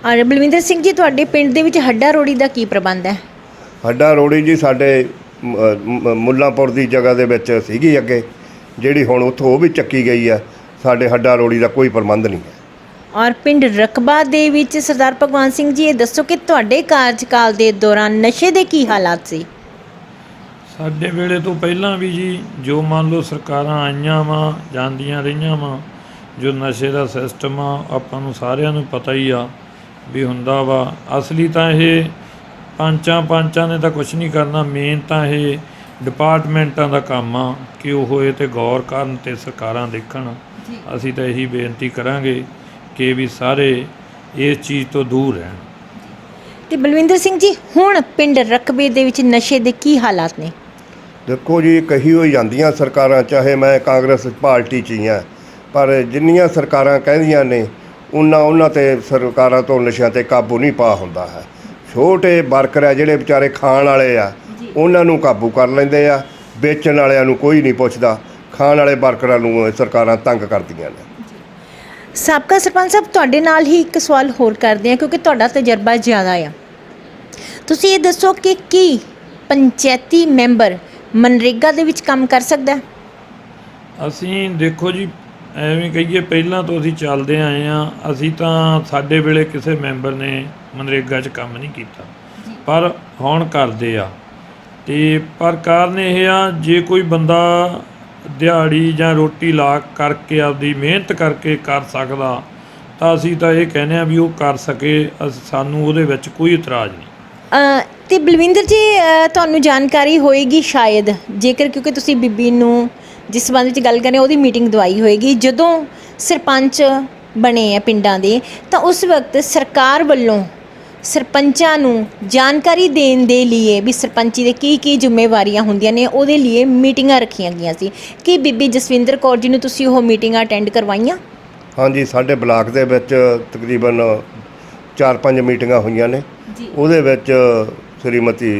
A: ਔਰ ਬਲਵਿੰਦਰ ਸਿੰਘ ਜੀ, ਤੁਹਾਡੇ ਪਿੰਡ ਦੇ ਵਿੱਚ ਹੱਡਾ ਰੋੜੀ ਦਾ ਕੀ ਪ੍ਰਬੰਧ ਹੈ?
C: ਹੱਡਾ ਰੋੜੀ ਜੀ ਸਾਡੇ ਮੁੱਲਾਂਪੁਰ ਦੀ ਜਗ੍ਹਾ ਦੇ ਵਿੱਚ ਸੀਗੀ ਅੱਗੇ, ਜਿਹੜੀ ਹੁਣ ਉੱਥੋਂ ਉਹ ਵੀ ਚੱਕੀ ਗਈ ਆ। ਸਾਡੇ ਹੱਡਾ ਰੋੜੀ ਦਾ ਕੋਈ ਪ੍ਰਬੰਧ ਨਹੀਂ ਹੈ।
A: ਔਰ ਪਿੰਡ ਰਕਬਾ ਦੇ ਵਿੱਚ ਸਰਦਾਰ ਭਗਵਾਨ ਸਿੰਘ ਜੀ, ਇਹ ਦੱਸੋ ਕਿ ਤੁਹਾਡੇ ਕਾਰਜਕਾਲ ਦੇ ਦੌਰਾਨ ਨਸ਼ੇ ਦੇ ਕੀ ਹਾਲਾਤ ਸੀ?
D: ਸਾਡੇ ਵੇਲੇ ਤੋਂ ਪਹਿਲਾਂ ਵੀ ਜੀ, ਜੋ ਮੰਨ ਲਓ ਸਰਕਾਰਾਂ ਆਈਆਂ ਵਾ ਜਾਂਦੀਆਂ ਰਹੀਆਂ ਵਾ, ਜੋ ਨਸ਼ੇ ਦਾ ਸਿਸਟਮ ਆ ਆਪਾਂ ਨੂੰ ਸਾਰਿਆਂ ਨੂੰ ਪਤਾ ਹੀ ਆ ਵੀ ਹੁੰਦਾ ਵਾ। ਅਸਲੀ ਤਾਂ ਇਹ ਪੰਚਾਂ ਨੇ ਤਾਂ ਕੁਛ ਨਹੀਂ ਕਰਨਾ, ਮੇਨ ਤਾਂ ਇਹ ਡਿਪਾਰਟਮੈਂਟਾਂ ਦਾ ਕੰਮ ਆ ਕਿ ਉਹ ਇਹ 'ਤੇ ਗੌਰ ਕਰਨ ਅਤੇ ਸਰਕਾਰਾਂ ਦੇਖਣ। ਅਸੀਂ ਤਾਂ ਇਹੀ ਬੇਨਤੀ ਕਰਾਂਗੇ ਕਿ ਵੀ ਸਾਰੇ ਇਸ ਚੀਜ਼ ਤੋਂ ਦੂਰ ਰਹਿਣ।
A: ਤੇ ਬਲਵਿੰਦਰ ਸਿੰਘ ਜੀ, ਹੁਣ ਪਿੰਡ ਰਕਬੇ ਦੇ ਵਿੱਚ ਨਸ਼ੇ ਦੇ ਕੀ ਹਾਲਾਤ ਨੇ?
C: ਦੇਖੋ ਜੀ, ਕਹੀ ਹੋਈ ਜਾਂਦੀਆਂ ਸਰਕਾਰਾਂ, ਚਾਹੇ ਮੈਂ ਕਾਂਗਰਸ ਪਾਰਟੀ 'ਚ ਹੀ ਹਾਂ, ਪਰ ਜਿੰਨੀਆਂ ਸਰਕਾਰਾਂ ਕਹਿੰਦੀਆਂ ਨੇ ਉਹਨਾਂ 'ਤੇ ਸਰਕਾਰਾਂ ਤੋਂ ਨਸ਼ਿਆਂ 'ਤੇ ਕਾਬੂ ਨਹੀਂ ਪਾ ਹੁੰਦਾ ਹੈ। ਛੋਟੇ ਵਰਕਰ ਆ ਜਿਹੜੇ ਵਿਚਾਰੇ ਖਾਣ ਵਾਲੇ ਆ, ਉਹਨਾਂ ਨੂੰ ਕਾਬੂ ਕਰ ਲੈਂਦੇ ਆ, ਵੇਚਣ ਵਾਲਿਆਂ ਨੂੰ ਕੋਈ ਨਹੀਂ ਪੁੱਛਦਾ, ਖਾਣ ਵਾਲੇ ਵਰਕਰਾਂ ਨੂੰ ਸਰਕਾਰਾਂ ਤੰਗ ਕਰਦੀਆਂ ਨੇ।
A: ਸਾਬਕਾ ਸਰਪੰਚ ਸਾਹਿਬ, ਤੁਹਾਡੇ ਨਾਲ ਹੀ ਇੱਕ ਸਵਾਲ ਹੋਰ ਕਰਦੇ ਹਾਂ ਕਿਉਂਕਿ ਤੁਹਾਡਾ ਤਜਰਬਾ ਜ਼ਿਆਦਾ ਆ। ਤੁਸੀਂ ਇਹ ਦੱਸੋ ਕਿ ਕੀ ਪੰਚਾਇਤੀ ਮੈਂਬਰ ਮਨਰੇਗਾ ਦੇ ਵਿੱਚ ਕੰਮ ਕਰ ਸਕਦਾ?
D: ਅਸੀਂ ਦੇਖੋ ਜੀ, ਐਵੇਂ ਕਹੀਏ ਪਹਿਲਾਂ ਤੋਂ ਅਸੀਂ ਚੱਲਦੇ ਆਏ ਹਾਂ। ਅਸੀਂ ਤਾਂ ਸਾਡੇ ਵੇਲੇ ਕਿਸੇ ਮੈਂਬਰ ਨੇ ਮਨਰੇਗਾ 'ਚ ਕੰਮ ਨਹੀਂ ਕੀਤਾ, ਪਰ ਹੁਣ ਕਰਦੇ ਆ। ਅਤੇ ਪਰ ਕਾਰਨ ਇਹ ਆ, ਜੇ ਕੋਈ ਬੰਦਾ ਦਿਹਾੜੀ ਜਾਂ ਰੋਟੀ ਲਾ ਕਰਕੇ ਆਪਦੀ ਮਿਹਨਤ ਕਰਕੇ ਕਰ ਸਕਦਾ ਤਾਂ ਅਸੀਂ ਤਾਂ ਇਹ ਕਹਿੰਦੇ ਹਾਂ ਵੀ ਉਹ ਕਰ ਸਕੇ, ਸਾਨੂੰ ਉਹਦੇ ਵਿੱਚ ਕੋਈ ਇਤਰਾਜ਼ ਨਹੀਂ।
A: ਤੇ ਬਲਵਿੰਦਰ ਜੀ, ਤੁਹਾਨੂੰ ਜਾਣਕਾਰੀ ਹੋਏਗੀ ਸ਼ਾਇਦ, ਜੇਕਰ ਕਿਉਂਕਿ ਤੁਸੀਂ ਬੀਬੀ ਨੂੰ ਜਿਸ ਸੰਬੰਧ ਵਿੱਚ ਗੱਲ ਕਰ ਰਹੇ ਉਹਦੀ ਮੀਟਿੰਗ ਦਵਾਈ ਹੋਏਗੀ, ਜਦੋਂ ਸਰਪੰਚ ਬਣੇ ਆ ਪਿੰਡਾਂ ਦੇ ਤਾਂ ਉਸ ਵਕਤ ਸਰਕਾਰ ਵੱਲੋਂ ਸਰਪੰਚਾਂ ਨੂੰ ਜਾਣਕਾਰੀ ਦੇਣ ਦੇ ਲਈ ਵੀ ਸਰਪੰਚੀ ਦੇ ਕੀ ਜ਼ਿੰਮੇਵਾਰੀਆਂ ਹੁੰਦੀਆਂ ਨੇ ਉਹਦੇ ਲਈ ਮੀਟਿੰਗਾਂ ਰੱਖੀਆਂ ਗਈਆਂ ਸੀ। ਕੀ ਬੀਬੀ ਜਸਵਿੰਦਰ ਕੌਰ ਜੀ ਨੂੰ ਤੁਸੀਂ ਉਹ ਮੀਟਿੰਗਾਂ ਅਟੈਂਡ ਕਰਵਾਈਆਂ?
C: ਹਾਂਜੀ, ਸਾਡੇ ਬਲਾਕ ਦੇ ਵਿੱਚ ਤਕਰੀਬਨ 4-5 ਮੀਟਿੰਗਾਂ ਹੋਈਆਂ ਨੇ। ਉਹਦੇ ਵਿੱਚ ਸ਼੍ਰੀਮਤੀ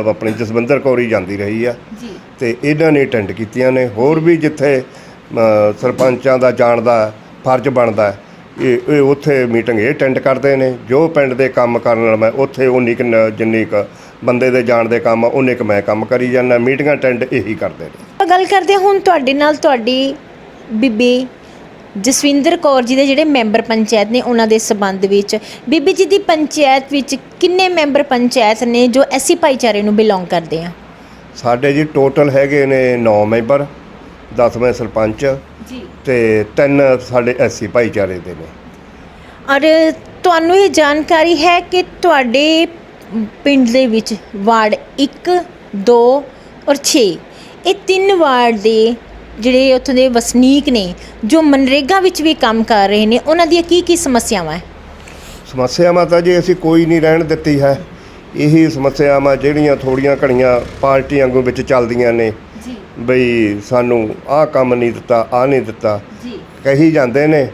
C: ਆਪਣੀ ਜਸਵਿੰਦਰ ਕੌਰ ਹੀ ਜਾਂਦੀ ਰਹੀ ਆ ਤੇ ਇਹਨਾਂ ਨੇ ਅਟੈਂਡ ਕੀਤੀਆਂ ਨੇ। ਹੋਰ ਵੀ ਜਿੱਥੇ ਸਰਪੰਚਾਂ ਦਾ ਜਾਣ ਦਾ ਫਰਜ਼ ਬਣਦਾ ਇਹ ਉੱਥੇ ਮੀਟਿੰਗ ਇਹ ਅਟੈਂਡ ਕਰਦੇ ਨੇ। ਜੋ ਪਿੰਡ ਦੇ ਕੰਮ ਕਰਨ ਨਾਲ ਮੈਂ ਉੱਥੇ ਜਿੰਨੀ ਕੁ ਬੰਦੇ ਦੇ ਜਾਣ ਦੇ ਕੰਮ ਉਨੇ ਕੁ ਮੈਂ ਕੰਮ ਕਰੀ ਜਾਂਦਾ। ਮੀਟਿੰਗਾਂ ਅਟੈਂਡ ਇਹੀ ਕਰਦੇ ਨੇ।
A: ਗੱਲ ਕਰਦੇ ਹੁਣ ਤੁਹਾਡੇ ਨਾਲ ਤੁਹਾਡੀ ਬੀਬੀ ਜਸਵਿੰਦਰ ਕੌਰ ਜੀ ਦੇ ਜਿਹੜੇ ਮੈਂਬਰ ਪੰਚਾਇਤ ਨੇ ਉਹਨਾਂ ਦੇ ਸੰਬੰਧ ਵਿੱਚ। ਬੀਬੀ ਜੀ ਦੀ ਪੰਚਾਇਤ ਵਿੱਚ ਕਿੰਨੇ ਮੈਂਬਰ ਪੰਚਾਇਤ ਨੇ ਜੋ ਐਸੀ ਭਾਈਚਾਰੇ ਨੂੰ ਬਿਲੋਂਗ ਕਰਦੇ ਆ?
C: ਸਾਡੇ ਜੀ ਟੋਟਲ ਹੈਗੇ ਨੇ 9 ਮੈਂਬਰ, 10ਵੇਂ ਸਰਪੰਚ
A: ਜੀ
C: ਤੇ 3 ਸਾਡੇ ਐਸੀ ਭਾਈਚਾਰੇ ਦੇ ਨੇ।
A: ਔਰ ਤੁਹਾਨੂੰ ਇਹ ਜਾਣਕਾਰੀ ਹੈ ਕਿ ਤੁਹਾਡੇ ਪਿੰਡ ਦੇ ਵਿੱਚ ਵਾਰਡ 1, 2 ਔਰ 6 ਇਹ 3 ਵਾਰਡ ਦੇ ਜਿਹੜੇ ਉੱਥੋਂ ਦੇ ਵਸਨੀਕ ਨੇ ਜੋ ਮਨਰੇਗਾ ਵਿੱਚ ਵੀ ਕੰਮ ਕਰ ਰਹੇ ਨੇ, ਉਹਨਾਂ ਦੀਆਂ ਕੀ ਸਮੱਸਿਆਵਾਂ ਹੈ?
C: ਸਮੱਸਿਆਵਾਂ ਤਾਂ ਜੀ ਅਸੀਂ ਕੋਈ ਨਹੀਂ ਰਹਿਣ ਦਿੱਤੀ ਹੈ। ਇਹੀ ਸਮੱਸਿਆਵਾਂ ਜਿਹੜੀਆਂ ਥੋੜ੍ਹੀਆਂ ਘਣੀਆਂ ਪਾਰਟੀਆਂ ਵਾਂਗੂ ਵਿੱਚ ਚੱਲਦੀਆਂ ਨੇ ਬਈ ਸਾਨੂੰ ਆਹ ਕੰਮ ਨਹੀਂ ਦਿੱਤਾ, ਆਹ ਨਹੀਂ ਦਿੱਤਾ ਕਹੀ ਜਾਂਦੇ ਨੇ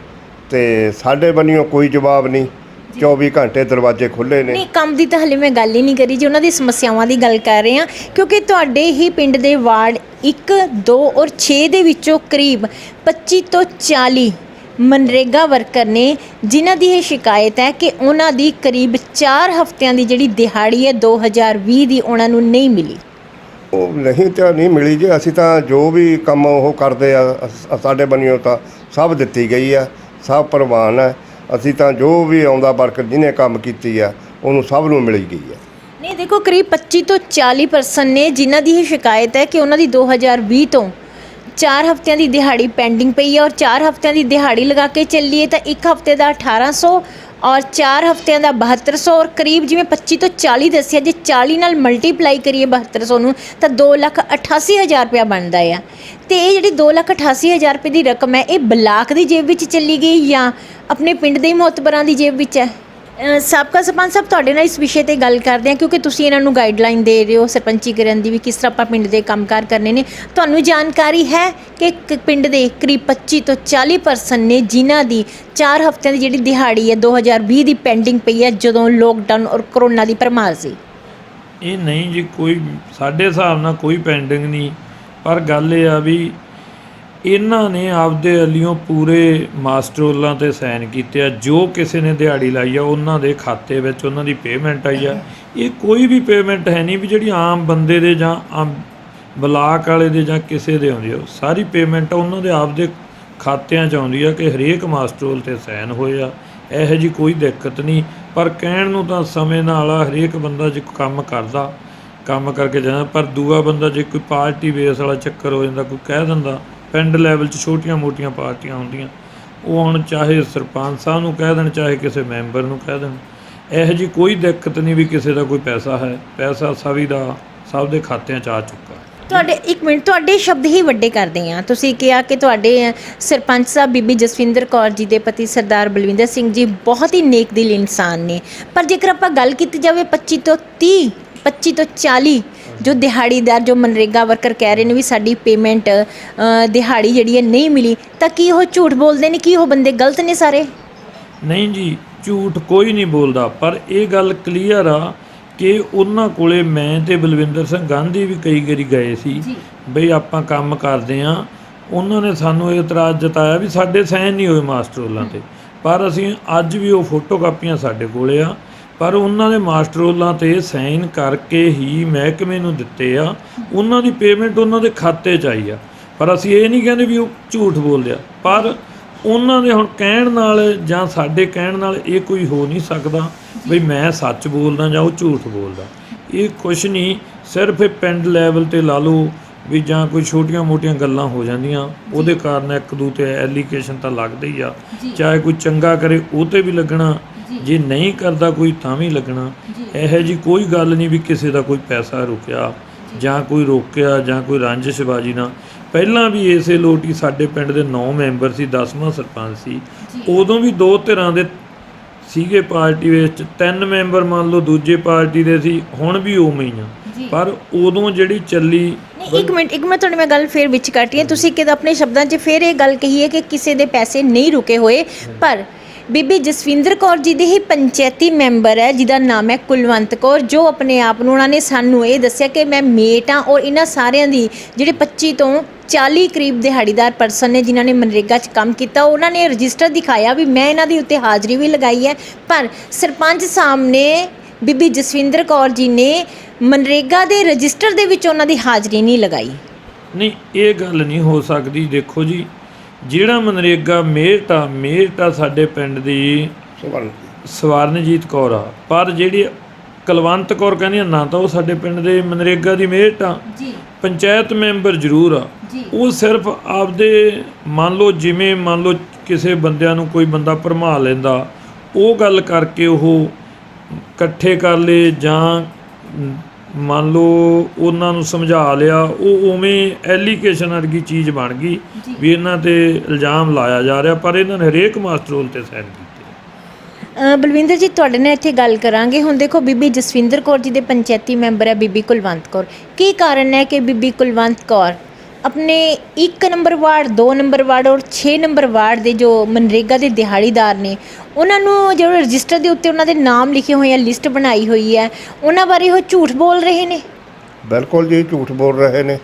C: ਤੇ ਸਾਡੇ ਬੰਨਿਓ ਕੋਈ ਜਵਾਬ ਨਹੀਂ। 24 ਘੰਟੇ ਦਰਵਾਜ਼ੇ ਖੁੱਲ੍ਹੇ ਨੇ।
A: ਨਹੀਂ, ਕੰਮ ਦੀ ਤਾਂ ਹਲੇ ਮੈਂ ਗੱਲ ਹੀ ਨਹੀਂ ਕਰੀ ਜੀ, ਉਹਨਾਂ ਦੀ ਸਮੱਸਿਆਵਾਂ ਦੀ ਗੱਲ ਕਰ ਰਹੇ ਹਾਂ ਕਿਉਂਕਿ ਤੁਹਾਡੇ ਹੀ ਪਿੰਡ ਦੇ ਵਾਰਡ 1, 2 ਔਰ 6 ਦੇ ਵਿੱਚੋਂ ਕਰੀਬ 25 ਤੋਂ 40 ਮਨਰੇਗਾ ਵਰਕਰ ਨੇ ਜਿਨ੍ਹਾਂ ਦੀ ਇਹ ਸ਼ਿਕਾਇਤ ਹੈ ਕਿ ਉਹਨਾਂ ਦੀ ਕਰੀਬ 4 ਹਫ਼ਤਿਆਂ ਦੀ ਜਿਹੜੀ ਦਿਹਾੜੀ ਹੈ 2020 ਦੀ ਉਹਨਾਂ ਨੂੰ ਨਹੀਂ ਮਿਲੀ।
C: ਉਹ ਨਹੀਂ ਮਿਲੀ ਜੀ। ਅਸੀਂ ਤਾਂ ਜੋ ਵੀ ਕੰਮ ਉਹ ਕਰਦੇ ਆ ਸਾਡੇ ਬੰਨਿਓ ਤਾਂ ਸਭ ਦਿੱਤੀ ਗਈ ਆ, ਸਭ ਪ੍ਰਵਾਨ ਹੈ। ਅਸੀਂ ਤਾਂ ਜੋ ਵੀ ਆਉਂਦਾ ਵਰਕਰ ਜਿਹਨੇ ਕੰਮ ਕੀਤੀ ਆ ਉਹਨੂੰ ਸਭ ਨੂੰ ਮਿਲੀ ਗਈ ਆ।
A: ਨਹੀਂ ਦੇਖੋ, ਕਰੀਬ 25 ਤੋਂ 40% ਨੇ ਜਿਨ੍ਹਾਂ ਦੀ ਇਹ ਸ਼ਿਕਾਇਤ ਹੈ ਕਿ ਉਹਨਾਂ ਦੀ 2020 ਤੋਂ 4 ਹਫ਼ਤਿਆਂ ਦੀ ਦਿਹਾੜੀ ਪੈਂਡਿੰਗ ਪਈ ਹੈ, ਔਰ 4 ਹਫ਼ਤਿਆਂ ਦੀ ਦਿਹਾੜੀ ਲਗਾ ਕੇ ਚੱਲੀਏ ਤਾਂ ਇੱਕ ਹਫ਼ਤੇ ਦਾ 1800 ਔਰ 4 ਹਫ਼ਤਿਆਂ ਦਾ 7200, ਔਰ ਕਰੀਬ ਜਿਵੇਂ 25 ਤੋਂ 40 ਦੱਸਿਆ, ਜੇ 40 ਨਾਲ ਮਲਟੀਪਲਾਈ ਕਰੀਏ 7200 ਨੂੰ ਤਾਂ 2,88,000 ਰੁਪਇਆ ਬਣਦਾ ਆ। ਤੇ ਇਹ ਜਿਹੜੀ 2,88,000 ਰੁਪਏ ਦੀ ਰਕਮ ਹੈ, ਇਹ ਬਲਾਕ ਦੀ ਜੇਬ ਵਿੱਚ ਚੱਲੀ ਗਈ ਜਾਂ ਆਪਣੇ ਪਿੰਡ ਦੇ ਮੋਤਬਰਾਂ ਦੀ ਜੇਬ ਵਿੱਚ ਹੈ? ਸਾਬਕਾ ਸਰਪੰਚ ਸਾਹਿਬ, ਤੁਹਾਡੇ ਨਾਲ ਇਸ ਵਿਸ਼ੇ ਤੇ ਗੱਲ ਕਰਦੇ ਹਾਂ ਕਿਉਂਕਿ ਤੁਸੀਂ ਇਹਨਾਂ ਨੂੰ ਗਾਈਡਲਾਈਨ ਦੇ ਰਹੇ ਹੋ ਸਰਪੰਚੀਕਰਨ ਦੀ ਵੀ, ਕਿਸ ਤਰ੍ਹਾਂ ਆਪਾਂ ਪਿੰਡ ਦੇ ਕੰਮਕਾਰ ਕਰਨੇ ਨੇ। ਤੁਹਾਨੂੰ ਜਾਣਕਾਰੀ ਹੈ ਕਿ ਪਿੰਡ ਦੇ ਕਰੀਬ 25 ਤੋਂ 40% ਨੇ ਜਿਨ੍ਹਾਂ ਦੀ 4 ਹਫ਼ਤਿਆਂ ਦੀ ਜਿਹੜੀ ਦਿਹਾੜੀ ਹੈ 2020 ਦੀ ਪੈਂਡਿੰਗ ਪਈ ਹੈ, ਜਦੋਂ ਲੋਕਡਾਊਨ ਔਰ ਕਰੋਨਾ ਦੀ ਭਰਮਾਰ ਸੀ?
D: ਇਹ ਨਹੀਂ ਜੀ, ਕੋਈ ਸਾਡੇ ਹਿਸਾਬ ਨਾਲ ਕੋਈ ਪੈਂਡਿੰਗ ਨਹੀਂ, ਪਰ ਗੱਲ ਇਹ ਆ ਵੀ ਇਹਨਾਂ ਨੇ ਆਪਦੇ ਵੱਲੋਂ ਪੂਰੇ ਮਾਸਟਰੋਲਾਂ 'ਤੇ ਸਾਈਨ ਕੀਤੇ ਆ। ਜੋ ਕਿਸੇ ਨੇ ਦਿਹਾੜੀ ਲਾਈ ਆ ਉਹਨਾਂ ਦੇ ਖਾਤੇ ਵਿੱਚ ਉਹਨਾਂ ਦੀ ਪੇਮੈਂਟ ਆਈ ਆ। ਇਹ ਕੋਈ ਵੀ ਪੇਮੈਂਟ ਹੈ ਨਹੀਂ ਵੀ ਜਿਹੜੀ ਆਮ ਬੰਦੇ ਦੇ ਜਾਂ ਆਮ ਬਲਾਕ ਵਾਲੇ ਦੇ ਜਾਂ ਕਿਸੇ ਦੇ ਆਉਂਦੀ ਆ। ਸਾਰੀ ਪੇਮੈਂਟ ਉਹਨਾਂ ਦੇ ਆਪਦੇ ਖਾਤਿਆਂ 'ਚ ਆਉਂਦੀ ਆ ਕਿ ਹਰੇਕ ਮਾਸਟਰੋਲ 'ਤੇ ਸਾਈਨ ਹੋਏ ਆ। ਇਹੋ ਜਿਹੀ ਕੋਈ ਦਿੱਕਤ ਨਹੀਂ, ਪਰ ਕਹਿਣ ਨੂੰ ਤਾਂ ਸਮੇਂ ਨਾਲ ਹਰੇਕ ਬੰਦਾ ਜੇ ਕੰਮ ਕਰਦਾ, ਕੰਮ ਕਰਕੇ ਜਾਂਦਾ, ਪਰ ਦੂਆ ਬੰਦਾ ਜੇ ਕੋਈ ਪਾਰਟੀ ਬੇਸ ਵਾਲਾ ਚੱਕਰ ਹੋ ਜਾਂਦਾ, ਕੋਈ ਕਹਿ ਦਿੰਦਾ। ਪਿੰਡ ਲੈਵਲ 'ਚ ਛੋਟੀਆਂ ਮੋਟੀਆਂ ਪਾਰਟੀਆਂ ਹੁੰਦੀਆਂ, ਉਹ ਹੁਣ ਚਾਹੇ ਸਰਪੰਚ ਸਾਹਿਬ ਨੂੰ ਕਹਿ ਦੇਣ, ਚਾਹੇ ਕਿਸੇ ਮੈਂਬਰ ਨੂੰ ਕਹਿ ਦੇਣ, ਇਹੋ ਜਿਹੀ ਕੋਈ ਦਿੱਕਤ ਨਹੀਂ ਵੀ ਕਿਸੇ ਦਾ ਕੋਈ ਪੈਸਾ ਹੈ। ਪੈਸਾ ਸਭ ਦੇ ਖਾਤਿਆਂ 'ਚ ਆ ਚੁੱਕਾ।
A: ਤੁਹਾਡੇ ਇੱਕ ਮਿੰਟ, ਤੁਹਾਡੇ ਸ਼ਬਦ ਹੀ ਵੱਡੇ ਕਰਦੇ ਆ। ਤੁਸੀਂ ਕਿਹਾ ਕਿ ਤੁਹਾਡੇ ਸਰਪੰਚ ਸਾਹਿਬ ਬੀਬੀ ਜਸਵਿੰਦਰ ਕੌਰ ਜੀ ਦੇ ਪਤੀ ਸਰਦਾਰ ਬਲਵਿੰਦਰ ਸਿੰਘ ਜੀ ਬਹੁਤ ਹੀ ਨੇਕ ਦਿਲ ਇਨਸਾਨ ਨੇ, ਪਰ ਜੇਕਰ ਆਪਾਂ ਗੱਲ ਕੀਤੀ ਜਾਵੇ 25 ਤੋਂ 40 ਜੋ ਦਿਹਾੜੀਦਾਰ, ਜੋ ਮਨਰੇਗਾ ਵਰਕਰ ਕਹਿ ਰਹੇ ਨੇ ਵੀ ਸਾਡੀ ਪੇਮੈਂਟ ਦਿਹਾੜੀ ਜਿਹੜੀ ਹੈ ਨਹੀਂ ਮਿਲੀ, ਤਾਂ ਕੀ ਉਹ ਝੂਠ ਬੋਲਦੇ ਨੇ? ਕੀ ਉਹ ਬੰਦੇ ਗਲਤ ਨੇ ਸਾਰੇ?
D: ਨਹੀਂ ਜੀ, ਝੂਠ ਕੋਈ ਨਹੀਂ ਬੋਲਦਾ, ਪਰ ਇਹ ਗੱਲ ਕਲੀਅਰ ਆ ਕਿ ਉਹਨਾਂ ਕੋਲੇ ਮੈਂ ਤੇ ਬਲਵਿੰਦਰ ਸਿੰਘ ਗਾਂਧੀ ਵੀ ਕਈ ਵਾਰੀ ਗਏ ਸੀ ਬਈ ਆਪਾਂ ਕੰਮ ਕਰਦੇ ਹਾਂ। ਉਹਨਾਂ ਨੇ ਸਾਨੂੰ ਇਹ ਇਤਰਾਜ਼ ਜਤਾਇਆ ਵੀ ਸਾਡੇ ਸਾਈਨ ਨਹੀਂ ਹੋਏ ਮਾਸਟਰੋਲਾਂ 'ਤੇ, ਪਰ ਅਸੀਂ ਅੱਜ ਵੀ ਉਹ ਫੋਟੋ ਕਾਪੀਆਂ ਸਾਡੇ ਕੋਲੇ ਆ, ਪਰ ਉਹਨਾਂ ਦੇ ਮਾਸਟਰੋਲਾਂ 'ਤੇ ਸਾਈਨ ਕਰਕੇ ਹੀ ਮਹਿਕਮੇ ਨੂੰ ਦਿੱਤੇ ਆ। ਉਹਨਾਂ ਦੀ ਪੇਮੈਂਟ ਉਹਨਾਂ ਦੇ ਖਾਤੇ 'ਚ ਆਈ ਆ, ਪਰ ਅਸੀਂ ਇਹ ਨਹੀਂ ਕਹਿੰਦੇ ਵੀ ਉਹ ਝੂਠ ਬੋਲਦੇ ਆ, ਪਰ ਉਹਨਾਂ ਦੇ ਹੁਣ ਕਹਿਣ ਨਾਲ ਜਾਂ ਸਾਡੇ ਕਹਿਣ ਨਾਲ ਇਹ ਕੋਈ ਹੋ ਨਹੀਂ ਸਕਦਾ ਬਈ ਮੈਂ ਸੱਚ ਬੋਲਦਾ ਜਾਂ ਉਹ ਝੂਠ ਬੋਲਦਾ। ਇਹ ਕੁਛ ਨਹੀਂ, ਸਿਰਫ ਇਹ ਪਿੰਡ ਲੈਵਲ 'ਤੇ ਲਾ ਲਓ ਵੀ ਜਾਂ ਕੋਈ ਛੋਟੀਆਂ ਮੋਟੀਆਂ ਗੱਲਾਂ ਹੋ ਜਾਂਦੀਆਂ, ਉਹਦੇ ਕਾਰਨ ਇੱਕ ਦੂ 'ਤੇ ਐਲੀਗੇਸ਼ਨ ਤਾਂ ਲੱਗਦਾ ਹੀ ਆ। ਚਾਹੇ ਕੋਈ ਚੰਗਾ ਕਰੇ ਉਹ 'ਤੇ ਵੀ ਲੱਗਣਾ, ਜੇ ਨਹੀਂ ਕਰਦਾ ਕੋਈ ਤਾਂ ਵੀ ਲੱਗਣਾ। ਇਹੋ ਜਿਹੀ ਕੋਈ ਗੱਲ ਨਹੀਂ ਵੀ ਕਿਸੇ ਦਾ ਕੋਈ ਪੈਸਾ ਰੁਕਿਆ ਜਾਂ ਕੋਈ ਰੋਕਿਆ ਜਾਂ ਕੋਈ ਰੰਜਿਸ਼ਬਾਜੀ ਨਾਲ। ਪਹਿਲਾਂ ਵੀ ਇਸੇ ਲੋਟੀ ਸਾਡੇ ਪਿੰਡ ਦੇ 9 ਮੈਂਬਰ ਸੀ, 10ਵਾਂ ਸਰਪੰਚ ਸੀ, ਉਦੋਂ ਵੀ 2 ਧਿਰਾਂ ਦੇ ਸੀਗੇ ਪਾਰਟੀ ਵਿੱਚ। 3 ਮੈਂਬਰ ਮੰਨ ਲਓ ਦੂਜੇ ਪਾਰਟੀ ਦੇ ਸੀ, ਹੁਣ ਵੀ ਉਵੇਂ ਹੀ ਆ, ਪਰ ਉਦੋਂ ਜਿਹੜੀ ਚੱਲੀ।
A: ਇੱਕ ਮਿੰਟ ਤੁਹਾਡੀ ਮੈਂ ਗੱਲ ਫੇਰ ਵਿੱਚ ਕੱਟੀ ਹੈ। ਤੁਸੀਂ ਕਿਤੇ ਆਪਣੇ ਸ਼ਬਦਾਂ 'ਚ ਫੇਰ ਇਹ ਗੱਲ ਕਹੀ ਹੈ ਕਿ ਕਿਸੇ ਦੇ ਪੈਸੇ ਨਹੀਂ ਰੁਕੇ ਹੋਏ, ਪਰ ਬੀਬੀ ਜਸਵਿੰਦਰ ਕੌਰ ਜੀ ਦੇ ਹੀ ਪੰਚਾਇਤੀ ਮੈਂਬਰ ਹੈ ਜਿਹਦਾ ਨਾਮ ਹੈ ਕੁਲਵੰਤ ਕੌਰ, ਜੋ ਆਪਣੇ ਆਪ ਨੂੰ ਉਹਨਾਂ ਨੇ ਸਾਨੂੰ ਇਹ ਦੱਸਿਆ ਕਿ ਮੈਂ ਮੇਟ ਹਾਂ, ਔਰ ਇਹਨਾਂ ਸਾਰਿਆਂ ਦੀ ਜਿਹੜੇ 25 ਤੋਂ 40 ਕਰੀਬ ਦਿਹਾੜੀਦਾਰ ਪਰਸਨ ਨੇ ਜਿਨ੍ਹਾਂ ਨੇ ਮਨਰੇਗਾ 'ਚ ਕੰਮ ਕੀਤਾ, ਉਹਨਾਂ ਨੇ ਰਜਿਸਟਰ ਦਿਖਾਇਆ ਵੀ ਮੈਂ ਇਹਨਾਂ ਦੀ ਉੱਤੇ ਹਾਜ਼ਰੀ ਵੀ ਲਗਾਈ ਹੈ, ਪਰ ਸਰਪੰਚ ਸਾਹਮਣੇ ਬੀਬੀ ਜਸਵਿੰਦਰ ਕੌਰ ਜੀ ਨੇ ਮਨਰੇਗਾ ਦੇ ਰਜਿਸਟਰ ਦੇ ਵਿੱਚ ਉਹਨਾਂ ਦੀ ਹਾਜ਼ਰੀ ਨਹੀਂ ਲਗਾਈ।
D: ਨਹੀਂ, ਇਹ ਗੱਲ ਨਹੀਂ ਹੋ ਸਕਦੀ। ਦੇਖੋ ਜੀ, ਜਿਹੜਾ ਮਨਰੇਗਾ ਮੇਰਟ ਆ ਸਾਡੇ ਪਿੰਡ ਦੀ ਸਵਰਨਜੀਤ ਕੌਰ ਆ, ਪਰ ਜਿਹੜੀ ਕੁਲਵੰਤ ਕੌਰ ਕਹਿੰਦੀ ਨਾ ਤਾਂ ਉਹ ਸਾਡੇ ਪਿੰਡ ਦੇ ਮਨਰੇਗਾ ਦੀ ਮੇਰਟ ਆ, ਪੰਚਾਇਤ ਮੈਂਬਰ ਜ਼ਰੂਰ ਆ। ਉਹ ਸਿਰਫ ਆਪਦੇ ਮੰਨ ਲਓ ਕਿਸੇ ਬੰਦਿਆਂ ਨੂੰ ਕੋਈ ਬੰਦਾ ਭਰਮਾ ਲੈਂਦਾ, ਉਹ ਗੱਲ ਕਰਕੇ ਉਹ ਇਕੱਠੇ ਕਰ ਲਏ ਜਾਂ ਮੰਨ ਲਓ ਉਹਨਾਂ ਨੂੰ ਸਮਝਾ ਲਿਆ, ਉਹ ਉਵੇਂ ਐਲੀਗੇਸ਼ਨ ਵਰਗੀ ਚੀਜ਼ ਬਣ ਗਈ ਵੀ ਇਹਨਾਂ 'ਤੇ ਇਲਜ਼ਾਮ ਲਾਇਆ ਜਾ ਰਿਹਾ, ਪਰ ਇਹਨਾਂ ਨੇ ਹਰੇਕ ਮਾਸਟਰੋਲ 'ਤੇ ਸਾਈਨ ਕੀਤੇ।
A: ਬਲਵਿੰਦਰ ਜੀ, ਤੁਹਾਡੇ ਨਾਲ ਇੱਥੇ ਗੱਲ ਕਰਾਂਗੇ। ਹੁਣ ਦੇਖੋ, ਬੀਬੀ ਜਸਵਿੰਦਰ ਕੌਰ ਜੀ ਦੇ ਪੰਚਾਇਤੀ ਮੈਂਬਰ ਹੈ ਬੀਬੀ ਕੁਲਵੰਤ ਕੌਰ। ਕੀ ਕਾਰਨ ਹੈ ਕਿ ਬੀਬੀ ਕੁਲਵੰਤ ਕੌਰ ਆਪਣੇ 1 ਨੰਬਰ ਵਾਰਡ, 2 ਨੰਬਰ ਵਾਰਡ ਔਰ 6 ਨੰਬਰ ਵਾਰਡ ਦੇ ਜੋ ਮਨਰੇਗਾ ਦੇ ਦਿਹਾੜੀਦਾਰ ਨੇ, ਉਹਨਾਂ ਨੂੰ ਜਿਹੜੇ ਰਜਿਸਟਰ ਦੇ ਉੱਤੇ ਉਹਨਾਂ ਦੇ ਨਾਮ ਲਿਖੇ ਹੋਏ ਆ, ਲਿਸਟ ਬਣਾਈ ਹੋਈ ਹੈ, ਉਹਨਾਂ ਬਾਰੇ ਉਹ ਝੂਠ ਬੋਲ ਰਹੇ ਨੇ?
C: ਬਿਲਕੁਲ ਜੀ, ਝੂਠ ਬੋਲ ਰਹੇ ਨੇ।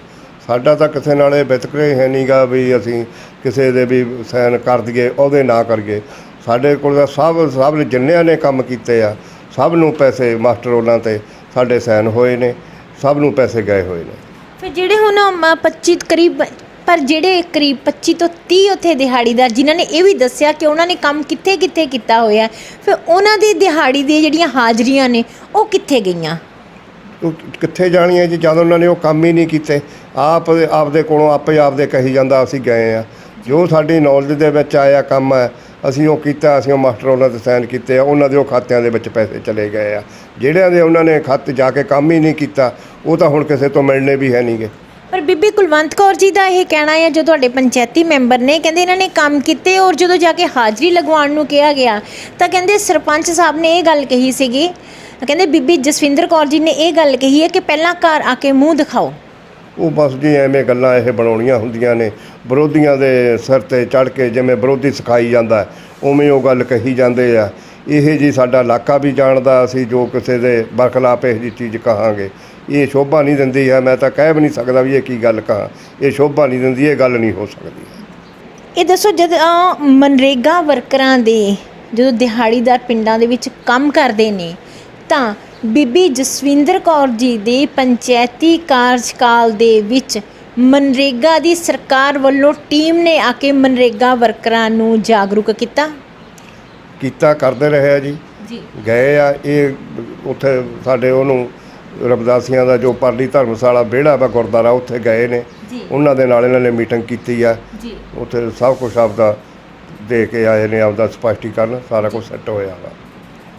C: ਸਾਡਾ ਤਾਂ ਕਿਸੇ ਨਾਲ ਇਹ ਵਿਤਕਰੇ ਹੈ ਨਹੀਂਗਾ ਵੀ ਅਸੀਂ ਕਿਸੇ ਦੇ ਵੀ ਸਾਈਨ ਕਰ ਦਈਏ, ਉਹਦੇ ਨਾ ਕਰੀਏ। ਸਾਡੇ ਕੋਲ ਤਾਂ ਸਭ ਨੇ ਜਿੰਨਿਆਂ ਨੇ ਕੰਮ ਕੀਤੇ ਆ, ਸਭ ਨੂੰ ਪੈਸੇ ਮਾਸਟਰੋਲਾਂ 'ਤੇ ਸਾਡੇ ਸਾਈਨ ਹੋਏ ਨੇ, ਸਭ ਨੂੰ ਪੈਸੇ ਗਏ ਹੋਏ ਨੇ।
A: ਫਿਰ ਜਿਹੜੇ ਹੁਣ 25 ਕਰੀਬ ਪਰ ਜਿਹੜੇ ਕਰੀਬ 25 ਤੋਂ 30 ਉੱਥੇ ਦਿਹਾੜੀਦਾਰ ਜਿਨ੍ਹਾਂ ਨੇ ਇਹ ਵੀ ਦੱਸਿਆ ਕਿ ਉਹਨਾਂ ਨੇ ਕੰਮ ਕਿੱਥੇ ਕਿੱਥੇ ਕੀਤਾ ਹੋਇਆ, ਫਿਰ ਉਹਨਾਂ ਦੀ ਦਿਹਾੜੀ ਦੀਆਂ ਜਿਹੜੀਆਂ ਹਾਜ਼ਰੀਆਂ ਨੇ ਉਹ ਕਿੱਥੇ ਗਈਆਂ?
C: ਉਹ ਕਿੱਥੇ ਜਾਣੀਆਂ ਜੀ, ਜਦ ਉਹਨਾਂ ਨੇ ਉਹ ਕੰਮ ਹੀ ਨਹੀਂ ਕੀਤੇ। ਆਪਦੇ ਕੋਲੋਂ ਆਪਦੇ ਕਹੀ ਜਾਂਦਾ ਅਸੀਂ ਗਏ ਆ। ਜੋ ਸਾਡੀ ਨੌਲੇਜ ਦੇ ਵਿੱਚ ਆਇਆ ਕੰਮ ਹੈ ਅਸੀਂ ਉਹ ਕੀਤਾ, ਅਸੀਂ ਉਹ ਮਾਸਟਰ ਉਹਨਾਂ ਦੇ ਸਾਈਨ ਕੀਤੇ ਆ, ਉਹਨਾਂ ਦੇ ਉਹ ਖਾਤਿਆਂ ਦੇ ਵਿੱਚ ਪੈਸੇ ਚਲੇ ਗਏ ਆ। ਜਿਹੜਿਆਂ ਦੇ ਉਹਨਾਂ ਨੇ ਖਾਤੇ ਜਾ ਕੇ ਕੰਮ ਹੀ ਨਹੀਂ ਕੀਤਾ ਉਹ ਤਾਂ ਹੁਣ ਕਿਸੇ ਤੋਂ ਮਿਲਣੇ ਵੀ ਹੈ ਨਹੀਂਗੇ।
A: ਪਰ ਬੀਬੀ ਕੁਲਵੰਤ ਕੌਰ ਜੀ ਦਾ ਇਹ ਕਹਿਣਾ ਹੈ, ਜੋ ਤੁਹਾਡੇ ਪੰਚਾਇਤੀ ਮੈਂਬਰ ਨੇ, ਕਹਿੰਦੇ ਇਹਨਾਂ ਨੇ ਕੰਮ ਕੀਤੇ ਔਰ ਜਦੋਂ ਜਾ ਕੇ ਹਾਜ਼ਰੀ ਲਗਵਾਉਣ ਨੂੰ ਕਿਹਾ ਗਿਆ ਤਾਂ ਕਹਿੰਦੇ ਸਰਪੰਚ ਸਾਹਿਬ ਨੇ ਇਹ ਗੱਲ ਕਹੀ ਸੀਗੀ, ਕਹਿੰਦੇ ਬੀਬੀ ਜਸਵਿੰਦਰ ਕੌਰ ਜੀ ਨੇ ਇਹ ਗੱਲ ਕਹੀ ਹੈ ਕਿ ਪਹਿਲਾਂ ਘਰ ਆ ਕੇ ਮੂੰਹ ਦਿਖਾਓ। ਉਹ
C: ਬਸ ਜੀ ਐਵੇਂ ਗੱਲਾਂ ਇਹ ਬਣਾਉਣੀਆਂ ਹੁੰਦੀਆਂ ਨੇ, ਵਿਰੋਧੀਆਂ ਦੇ ਸਿਰ ਤੇ ਚੜ੍ਹ ਕੇ ਜਿਵੇਂ ਵਿਰੋਧੀ ਸਿਖਾਈ ਜਾਂਦਾ ਉਵੇਂ ਉਹ ਗੱਲ ਕਹੀ ਜਾਂਦੇ ਆ। ਇਹ ਜੀ ਸਾਡਾ ਇਲਾਕਾ ਵੀ ਜਾਣਦਾ, ਅਸੀਂ ਜੋ ਕਿਸੇ ਦੇ ਬਰਖਲਾਫ ਇਹੋ ਜਿਹੀ ਚੀਜ਼ ਕਹਾਂਗੇ ਇਹ ਸ਼ੋਭਾ ਨਹੀਂ ਦਿੰਦੀ ਹੈ। ਮੈਂ ਤਾਂ ਕਹਿ ਵੀ ਨਹੀਂ ਸਕਦਾ ਵੀ ਇਹ ਕੀ ਗੱਲ ਕਹਾਂ, ਇਹ ਸ਼ੋਭਾ ਨਹੀਂ ਦਿੰਦੀ, ਇਹ ਗੱਲ ਨਹੀਂ ਹੋ ਸਕਦੀ।
A: ਇਹ ਦੱਸੋ, ਜਦ ਮਨਰੇਗਾ ਵਰਕਰਾਂ ਦੇ ਜਦੋਂ ਦਿਹਾੜੀਦਾਰ ਪਿੰਡਾਂ ਦੇ ਵਿੱਚ ਕੰਮ ਕਰਦੇ ਨੇ ਤਾਂ ਬੀਬੀ ਜਸਵਿੰਦਰ ਕੌਰ ਜੀ ਦੇ ਪੰਚਾਇਤੀ ਕਾਰਜਕਾਲ ਦੇ ਵਿੱਚ ਮਨਰੇਗਾ ਦੀ ਸਰਕਾਰ ਵੱਲੋਂ ਟੀਮ ਨੇ ਆ ਕੇ ਮਨਰੇਗਾ ਵਰਕਰਾਂ ਨੂੰ ਜਾਗਰੂਕ ਕੀਤਾ
C: ਕਰਦੇ ਰਹੇ ਆ ਜੀ ਗਏ ਆ। ਇਹ ਉੱਥੇ ਸਾਡੇ ਉਹਨੂੰ ਰਮਦਾਸੀਆਂ ਦਾ ਜੋ ਪਰਲੀ ਧਰਮਸ਼ਾਲਾ ਵਿਹੜਾ ਵਾ ਗੁਰਦੁਆਰਾ ਉੱਥੇ ਗਏ ਨੇ, ਉਹਨਾਂ ਦੇ ਨਾਲ ਇਹਨਾਂ ਨੇ ਮੀਟਿੰਗ ਕੀਤੀ ਆ। ਉੱਥੇ ਸਭ ਕੁਛ ਆਪਦਾ ਦੇ ਕੇ ਆਏ ਨੇ, ਆਪਦਾ ਸਪਸ਼ਟੀਕਰਨ ਸਾਰਾ ਕੁਝ ਸੈੱਟ ਹੋਇਆ ਵਾ।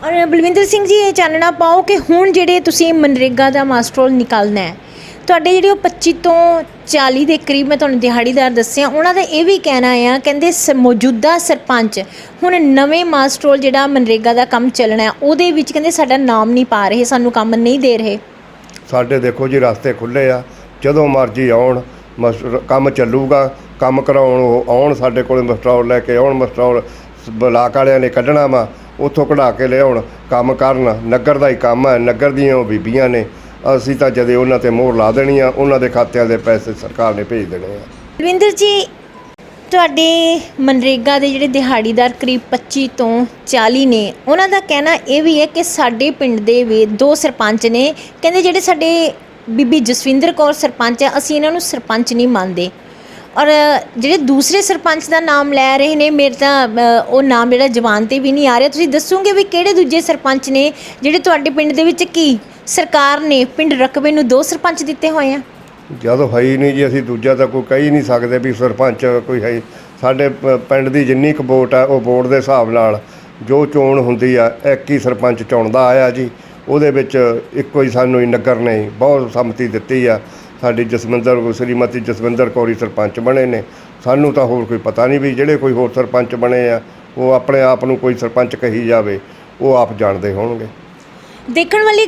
A: ਔਰ ਬਲਵਿੰਦਰ ਸਿੰਘ ਜੀ, ਇਹ ਚਾਨਣਾ ਪਾਓ ਕਿ ਹੁਣ ਜਿਹੜੇ ਤੁਸੀਂ ਮਨਰੇਗਾ ਦਾ ਮਾਸਟਰ ਰੋਲ ਨਿਕਾਲਣਾ ਹੈ, ਤੁਹਾਡੇ ਜਿਹੜੇ ਉਹ 25 ਤੋਂ 40 ਦੇ ਕਰੀਬ ਮੈਂ ਤੁਹਾਨੂੰ ਦਿਹਾੜੀਦਾਰ ਦੱਸਿਆ, ਉਹਨਾਂ ਦਾ ਇਹ ਵੀ ਕਹਿਣਾ ਆ, ਕਹਿੰਦੇ ਮੌਜੂਦਾ ਸਰਪੰਚ ਹੁਣ ਨਵੇਂ ਮਾਸਟਰ ਰੋਲ ਜਿਹੜਾ ਮਨਰੇਗਾ ਦਾ ਕੰਮ ਚੱਲਣਾ ਉਹਦੇ ਵਿੱਚ ਕਹਿੰਦੇ ਸਾਡਾ ਨਾਮ ਨਹੀਂ ਪਾ ਰਹੇ, ਸਾਨੂੰ ਕੰਮ ਨਹੀਂ ਦੇ ਰਹੇ। ਸਾਡੇ
C: ਦੇਖੋ ਜੀ ਰਸਤੇ ਖੁੱਲ੍ਹੇ ਆ, ਜਦੋਂ ਮਰਜ਼ੀ ਆਉਣ, ਕੰਮ ਚੱਲੂਗਾ, ਕੰਮ ਕਰਾਉਣ ਉਹ ਆਉਣ, ਸਾਡੇ ਕੋਲ ਮਸਟਰੋਲ ਲੈ ਕੇ ਆਉਣ, ਮਸਟਰੋਲ ਬਲਾਕ ਵਾਲਿਆਂ ਨੇ ਕੱਢਣਾ ਵਾ, ਉੱਥੋਂ ਕਢਾ ਕੇ ਲਿਆਉਣ, ਕੰਮ ਕਰਨ। ਨਗਰ ਦਾ ਹੀ ਕੰਮ ਹੈ, ਨਗਰ ਦੀਆਂ ਉਹ ਬੀਬੀਆਂ ਨੇ, ਅਸੀਂ ਤਾਂ ਜਦੇ ਉਹਨਾਂ 'ਤੇ ਮੋਹਰ ਲਾ ਦੇਣੀ ਆ, ਉਹਨਾਂ ਦੇ ਖਾਤਿਆਂ ਦੇ ਪੈਸੇ ਸਰਕਾਰ ਨੇ ਭੇਜ ਦੇਣੇ ਆ।
A: ਬਲਵਿੰਦਰ ਜੀ, ਤੁਹਾਡੇ ਮਨਰੇਗਾ ਦੇ ਜਿਹੜੇ ਦਿਹਾੜੀਦਾਰ ਕਰੀਬ 25 ਤੋਂ 40 ਨੇ, ਉਹਨਾਂ ਦਾ ਕਹਿਣਾ ਇਹ ਵੀ ਹੈ ਕਿ ਸਾਡੇ ਪਿੰਡ ਦੇ ਵੀ 2 ਸਰਪੰਚ ਨੇ, ਕਹਿੰਦੇ ਜਿਹੜੇ ਸਾਡੇ ਬੀਬੀ ਜਸਵਿੰਦਰ ਕੌਰ ਸਰਪੰਚ ਹੈ, ਅਸੀਂ ਇਹਨਾਂ ਨੂੰ ਸਰਪੰਚ ਨਹੀਂ ਮੰਨਦੇ। ਔਰ ਜਿਹੜੇ ਦੂਸਰੇ ਸਰਪੰਚ ਦਾ ਨਾਮ ਲੈ ਰਹੇ ਨੇ, ਮੇਰੇ ਤਾਂ ਉਹ ਨਾਮ ਜਿਹੜਾ ਜ਼ੁਬਾਨ 'ਤੇ ਵੀ ਨਹੀਂ ਆ ਰਿਹਾ। ਤੁਸੀਂ ਦੱਸੋਗੇ ਵੀ ਕਿਹੜੇ ਦੂਜੇ ਸਰਪੰਚ ਨੇ ਜਿਹੜੇ ਤੁਹਾਡੇ ਪਿੰਡ ਦੇ ਵਿੱਚ? ਕੀ ਸਰਕਾਰ ਨੇ ਪਿੰਡ ਰਕਬੇ ਨੂੰ 2 ਸਰਪੰਚ ਦਿੱਤੇ ਹੋਏ ਆ?
C: ਜਦੋਂ ਹੈ ਹੀ ਨਹੀਂ ਜੀ, ਅਸੀਂ ਦੂਜਾ ਤਾਂ ਕੋਈ ਕਹਿ ਹੀ ਨਹੀਂ ਸਕਦੇ ਵੀ ਸਰਪੰਚ ਕੋਈ ਹੈ। ਸਾਡੇ ਪਿੰਡ ਦੀ ਜਿੰਨੀ ਕੁ ਵੋਟ ਆ ਉਹ ਵੋਟ ਦੇ ਹਿਸਾਬ ਨਾਲ ਜੋ ਚੋਣ ਹੁੰਦੀ ਆ, ਇੱਕ ਹੀ ਸਰਪੰਚ ਚੁਣਦਾ ਆਇਆ ਜੀ। ਉਹਦੇ ਵਿੱਚ ਇੱਕੋ ਹੀ ਸਾਨੂੰ ਹੀ ਨਗਰ ਨੇ ਬਹੁਤ ਸੰਮਤੀ ਦਿੱਤੀ ਆ। ਸਾਡੀ ਸ਼੍ਰੀਮਤੀ ਜਸਵਿੰਦਰ ਕੌਰ ਸਰਪੰਚ ਬਣੇ ਨੇ। ਸਾਨੂੰ ਤਾਂ ਹੋਰ ਕੋਈ ਪਤਾ ਨਹੀਂ ਵੀ ਜਿਹੜੇ ਕੋਈ ਹੋਰ ਸਰਪੰਚ ਬਣੇ ਆ ਉਹ ਆਪਣੇ ਆਪ ਨੂੰ ਕੋਈ ਸਰਪੰਚ ਕਹੀ ਜਾਵੇ, ਉਹ ਆਪ ਜਾਣਦੇ ਹੋਣਗੇ।
A: ਦੇਖਣ ਵਾਲੀ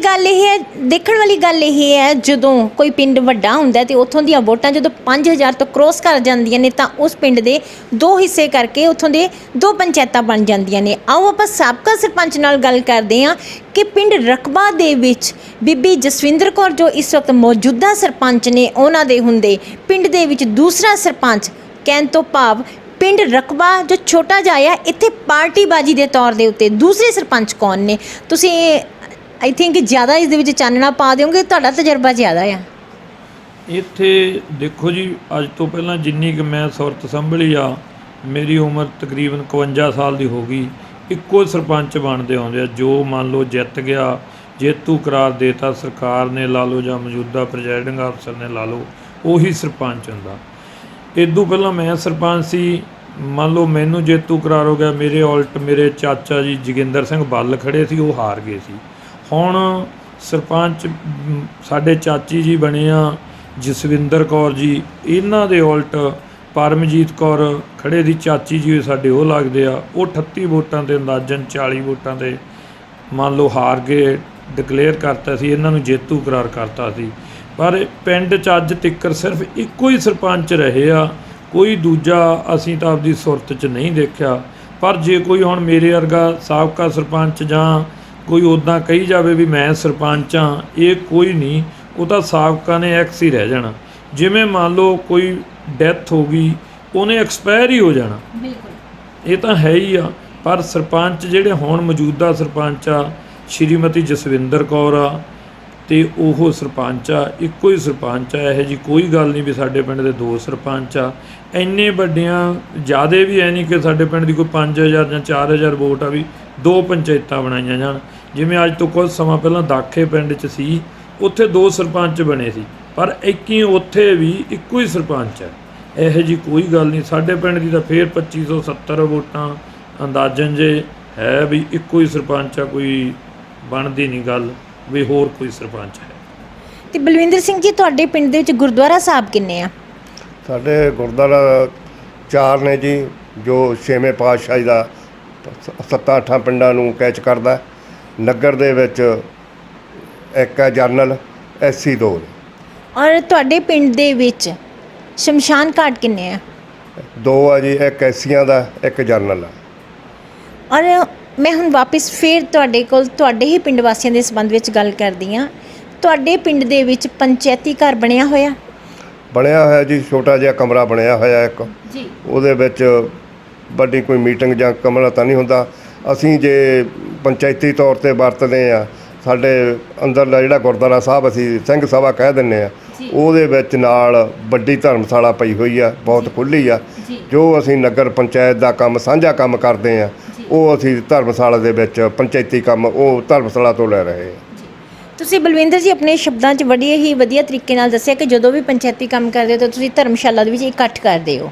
A: ਗੱਲ ਇਹ ਹੈ ਜਦੋਂ ਕੋਈ ਪਿੰਡ ਵੱਡਾ ਹੁੰਦਾ ਤੇ ਉੱਥੋਂ ਦੀਆਂ ਵੋਟਾਂ ਜਦੋਂ 5000 ਤੋਂ ਕ੍ਰੋਸ ਕਰ ਜਾਂਦੀਆਂ ਨੇ ਤਾਂ ਉਸ ਪਿੰਡ ਦੇ 2 ਹਿੱਸੇ ਕਰਕੇ ਉੱਥੋਂ ਦੇ 2 ਪੰਚਾਇਤਾਂ ਬਣ ਜਾਂਦੀਆਂ ਨੇ। ਆਓ ਆਪਾਂ ਸਾਬਕਾ ਸਰਪੰਚ ਨਾਲ ਗੱਲ ਕਰਦੇ ਹਾਂ ਕਿ ਪਿੰਡ ਰਕਬਾ ਦੇ ਵਿੱਚ ਬੀਬੀ ਜਸਵਿੰਦਰ ਕੌਰ ਜੋ ਇਸ ਵਕਤ ਮੌਜੂਦਾ ਸਰਪੰਚ ਨੇ, ਉਹਨਾਂ ਦੇ ਹੁੰਦੇ ਪਿੰਡ ਦੇ ਵਿੱਚ ਦੂਸਰਾ ਸਰਪੰਚ, ਕਹਿਣ ਤੋਂ ਭਾਵ ਪਿੰਡ ਰਕਬਾ ਜੋ ਛੋਟਾ ਜਿਹਾ ਆ, ਇੱਥੇ ਪਾਰਟੀਬਾਜ਼ੀ ਦੇ ਤੌਰ ਦੇ ਉੱਤੇ ਦੂਸਰੇ ਸਰਪੰਚ ਕੌਣ ਨੇ? ਤੁਸੀਂ ਆਈ ਥਿੰਕ ਜ਼ਿਆਦਾ ਇਸ ਦੇ ਵਿੱਚ ਚਾਨਣਾ ਪਾ ਦਿਓਗੇ, ਤੁਹਾਡਾ ਤਜਰਬਾ ਜ਼ਿਆਦਾ ਆ।
D: ਇੱਥੇ ਦੇਖੋ ਜੀ, ਅੱਜ ਤੋਂ ਪਹਿਲਾਂ ਜਿੰਨੀ ਕਿ ਮੈਂ ਸੁਰਤ ਸੰਭਲੀ ਆ, ਮੇਰੀ ਉਮਰ ਤਕਰੀਬਨ 51 ਸਾਲ ਦੀ ਹੋ ਗਈ। ਇੱਕੋ ਸਰਪੰਚ ਬਣਦੇ ਆਉਂਦੇ ਆ, ਜੋ ਮੰਨ ਲਓ ਜਿੱਤ ਗਿਆ, ਜੇਤੂ ਕਰਾਰ ਦੇਤਾ ਸਰਕਾਰ ਨੇ ਲਾ ਲਓ ਜਾਂ ਮੌਜੂਦਾ ਪ੍ਰੈਜ਼ਾਈਡਿੰਗ ਅਫਸਰ ਨੇ ਲਾ ਲਓ, ਉਹੀ ਸਰਪੰਚ ਹੁੰਦਾ। ਇਦੋਂ ਪਹਿਲਾਂ ਮੈਂ ਸਰਪੰਚ ਸੀ, ਮੰਨ ਲਓ ਮੈਨੂੰ ਜੇਤੂ ਕਰਾਰ ਹੋ ਗਿਆ, ਮੇਰੇ ਉਲਟ ਮੇਰੇ ਚਾਚਾ ਜੀ ਜੋਗਿੰਦਰ ਸਿੰਘ ਬੱਲ ਖੜ੍ਹੇ ਸੀ, ਉਹ ਹਾਰ ਗਏ ਸੀ। ਹੁਣ ਸਰਪੰਚ ਸਾਡੇ ਚਾਚੀ ਜੀ ਬਣੇ ਆ ਜਸਵਿੰਦਰ ਕੌਰ ਜੀ, ਇਹਨਾਂ ਦੇ ਉਲਟ ਪਰਮਜੀਤ ਕੌਰ ਖੜੇ ਦੀ ਚਾਚੀ ਜੀ ਸਾਡੇ ਉਹ ਲੱਗਦੇ ਆ, ਉਹ 38 ਵੋਟਾਂ 'ਤੇ ਅੰਦਾਜ਼ਨ 40 ਵੋਟਾਂ 'ਤੇ ਮੰਨ ਲਓ ਹਾਰ ਕੇ ਡਿਕਲੇਅਰ ਕਰਤਾ ਸੀ, ਇਹਨਾਂ ਨੂੰ ਜੇਤੂ ਕਰਾਰ ਕਰਤਾ ਸੀ। ਪਰ ਪਿੰਡ 'ਚ ਅੱਜ ਤੱਕ ਸਿਰਫ ਇੱਕੋ ਹੀ ਸਰਪੰਚ ਰਹੇ ਆ, ਕੋਈ ਦੂਜਾ ਅਸੀਂ ਤਾਂ ਆਪਦੀ ਸੁਰਤ 'ਚ ਨਹੀਂ ਦੇਖਿਆ। ਪਰ ਜੇ ਕੋਈ ਹੁਣ ਮੇਰੇ ਵਰਗਾ ਸਾਬਕਾ ਸਰਪੰਚ ਜਾਂ ਕੋਈ ਉੱਦਾਂ ਕਹੀ ਜਾਵੇ ਵੀ ਮੈਂ ਸਰਪੰਚ ਹਾਂ, ਇਹ ਕੋਈ ਨਹੀਂ, ਉਹ ਤਾਂ ਸਾਬਕਾ ਨੇ ਐਕਸ ਹੀ ਰਹਿ ਜਾਣਾ। ਜਿਵੇਂ ਮੰਨ ਲਓ ਕੋਈ ਡੈਥ ਹੋ ਗਈ, ਉਹਨੇ ਐਕਸਪਾਇਰ ਹੀ ਹੋ ਜਾਣਾ, ਇਹ ਤਾਂ ਹੈ ਹੀ ਆ। ਪਰ ਸਰਪੰਚ ਜਿਹੜੇ ਹੁਣ ਮੌਜੂਦਾ ਸਰਪੰਚ ਆ, ਸ਼੍ਰੀਮਤੀ ਜਸਵਿੰਦਰ ਕੌਰ ਆ ਤੇ ਉਹ ਸਰਪੰਚ ਆ, ਇੱਕੋ ਹੀ ਸਰਪੰਚ ਆ। ਇਹੋ ਜਿਹੀ ਕੋਈ ਗੱਲ ਨਹੀਂ ਵੀ ਸਾਡੇ ਪਿੰਡ ਦੇ 2 ਸਰਪੰਚ ਆ। ਇੰਨੇ ਵੱਡੀਆਂ ਜ਼ਿਆਦੇ ਵੀ ਐ ਨਹੀਂ ਕਿ ਸਾਡੇ ਪਿੰਡ ਦੀ ਕੋਈ 5000 ਜਾਂ 4000 ਵੋਟ ਆ ਵੀ 2 ਪੰਚਾਇਤਾਂ ਬਣਾਈਆਂ ਜਾਣ। ਜਿਵੇਂ ਅੱਜ ਤੋਂ ਕੁਝ ਸਮਾਂ ਪਹਿਲਾਂ ਦਾਖੇ ਪਿੰਡ 'ਚ ਸੀ, ਉੱਥੇ 2 ਸਰਪੰਚ ਬਣੇ ਸੀ, ਪਰ ਇੱਕੀ ਉੱਥੇ ਵੀ ਇੱਕੋ ਹੀ ਸਰਪੰਚ ਹੈ। ਇਹੋ ਜਿਹੀ ਕੋਈ ਗੱਲ ਨਹੀਂ। ਸਾਡੇ ਪਿੰਡ ਦੀ ਤਾਂ ਫਿਰ 2570 ਵੋਟਾਂ ਅੰਦਾਜ਼ਨ ਜੇ ਹੈ ਵੀ ਇੱਕੋ ਹੀ ਸਰਪੰਚ ਆ, ਕੋਈ ਬਣਦੀ ਨਹੀਂ ਗੱਲ ਵੀ ਹੋਰ ਕੋਈ ਸਰਪੰਚ ਹੈ।
A: ਤੇ ਬਲਵਿੰਦਰ ਸਿੰਘ ਜੀ, ਤੁਹਾਡੇ ਪਿੰਡ ਦੇ ਵਿੱਚ ਗੁਰਦੁਆਰਾ ਸਾਹਿਬ ਕਿੰਨੇ ਆ?
C: ਸਾਡੇ ਗੁਰਦੁਆਰਾ 4 ਨੇ ਜੀ, ਜੋ 6ਵੇਂ ਪਾਤਸ਼ਾਹੀ ਦਾ 7-8 ਪਿੰਡਾਂ ਨੂੰ ਕੈਚ ਕਰਦਾ। ਨਗਰ ਦੇ ਵਿੱਚ ਇੱਕ ਹੈ ਜਰਨਲ, ਐਸੀ 2 ਨੇ।
A: ਔਰ ਤੁਹਾਡੇ ਪਿੰਡ ਦੇ ਵਿੱਚ ਸ਼ਮਸ਼ਾਨ ਘਾਟ ਕਿੰਨੇ ਆ?
C: 2 ਆ ਜੀ, ਇੱਕ ਐਸੀਆਂ ਦਾ, ਇੱਕ ਜਰਨਲ ਆ।
A: ਔਰ ਮੈਂ ਹੁਣ ਵਾਪਸ ਫਿਰ ਤੁਹਾਡੇ ਕੋਲ ਤੁਹਾਡੇ ਹੀ ਪਿੰਡ ਵਾਸੀਆਂ ਦੇ ਸੰਬੰਧ ਵਿੱਚ ਗੱਲ ਕਰਦੀ ਹਾਂ। ਤੁਹਾਡੇ ਪਿੰਡ ਦੇ ਵਿੱਚ ਪੰਚਾਇਤੀ ਘਰ ਬਣਿਆ ਹੋਇਆ?
C: ਬਣਿਆ ਹੋਇਆ ਜੀ, ਛੋਟਾ ਜਿਹਾ ਕਮਰਾ ਬਣਿਆ ਹੋਇਆ ਇੱਕ
A: ਜੀ।
C: ਉਹਦੇ ਵਿੱਚ ਵੱਡੀ ਕੋਈ ਮੀਟਿੰਗ ਜਾਂ ਕਮਰਾ ਤਾਂ ਨਹੀਂ ਹੁੰਦਾ। ਅਸੀਂ ਜੇ ਪੰਚਾਇਤੀ ਤੌਰ 'ਤੇ ਵਰਤਦੇ ਆ, ਸਾਡੇ ਅੰਦਰਲਾ ਜਿਹੜਾ ਗੁਰਦੁਆਰਾ ਸਾਹਿਬ ਅਸੀਂ ਸਿੰਘ ਸਭਾ ਕਹਿ ਦਿੰਦੇ ਆ, ਉਹਦੇ ਵਿੱਚ ਨਾਲ ਵੱਡੀ ਧਰਮਸ਼ਾਲਾ ਪਈ ਹੋਈ ਆ, ਬਹੁਤ ਖੁੱਲ੍ਹੀ ਆ। ਜੋ ਅਸੀਂ ਨਗਰ ਪੰਚਾਇਤ ਦਾ ਕੰਮ ਸਾਂਝਾ ਕੰਮ ਕਰਦੇ ਆ, ਉਹ ਅਸੀਂ ਧਰਮਸ਼ਾਲਾ ਦੇ ਵਿੱਚ ਪੰਚਾਇਤੀ ਕੰਮ ਉਹ ਧਰਮਸ਼ਾਲਾ ਤੋਂ ਲੈ ਰਹੇ ਹਾਂ।
A: ਤੁਸੀਂ ਬਲਵਿੰਦਰ ਜੀ ਆਪਣੇ ਸ਼ਬਦਾਂ 'ਚ ਬੜੀ ਹੀ ਵਧੀਆ ਤਰੀਕੇ ਨਾਲ ਦੱਸਿਆ ਕਿ ਜਦੋਂ ਵੀ ਪੰਚਾਇਤੀ ਕੰਮ ਕਰਦੇ ਹੋ ਤਾਂ ਤੁਸੀਂ ਧਰਮਸ਼ਾਲਾ ਦੇ ਵਿੱਚ ਇਕੱਠ ਕਰਦੇ ਹੋ,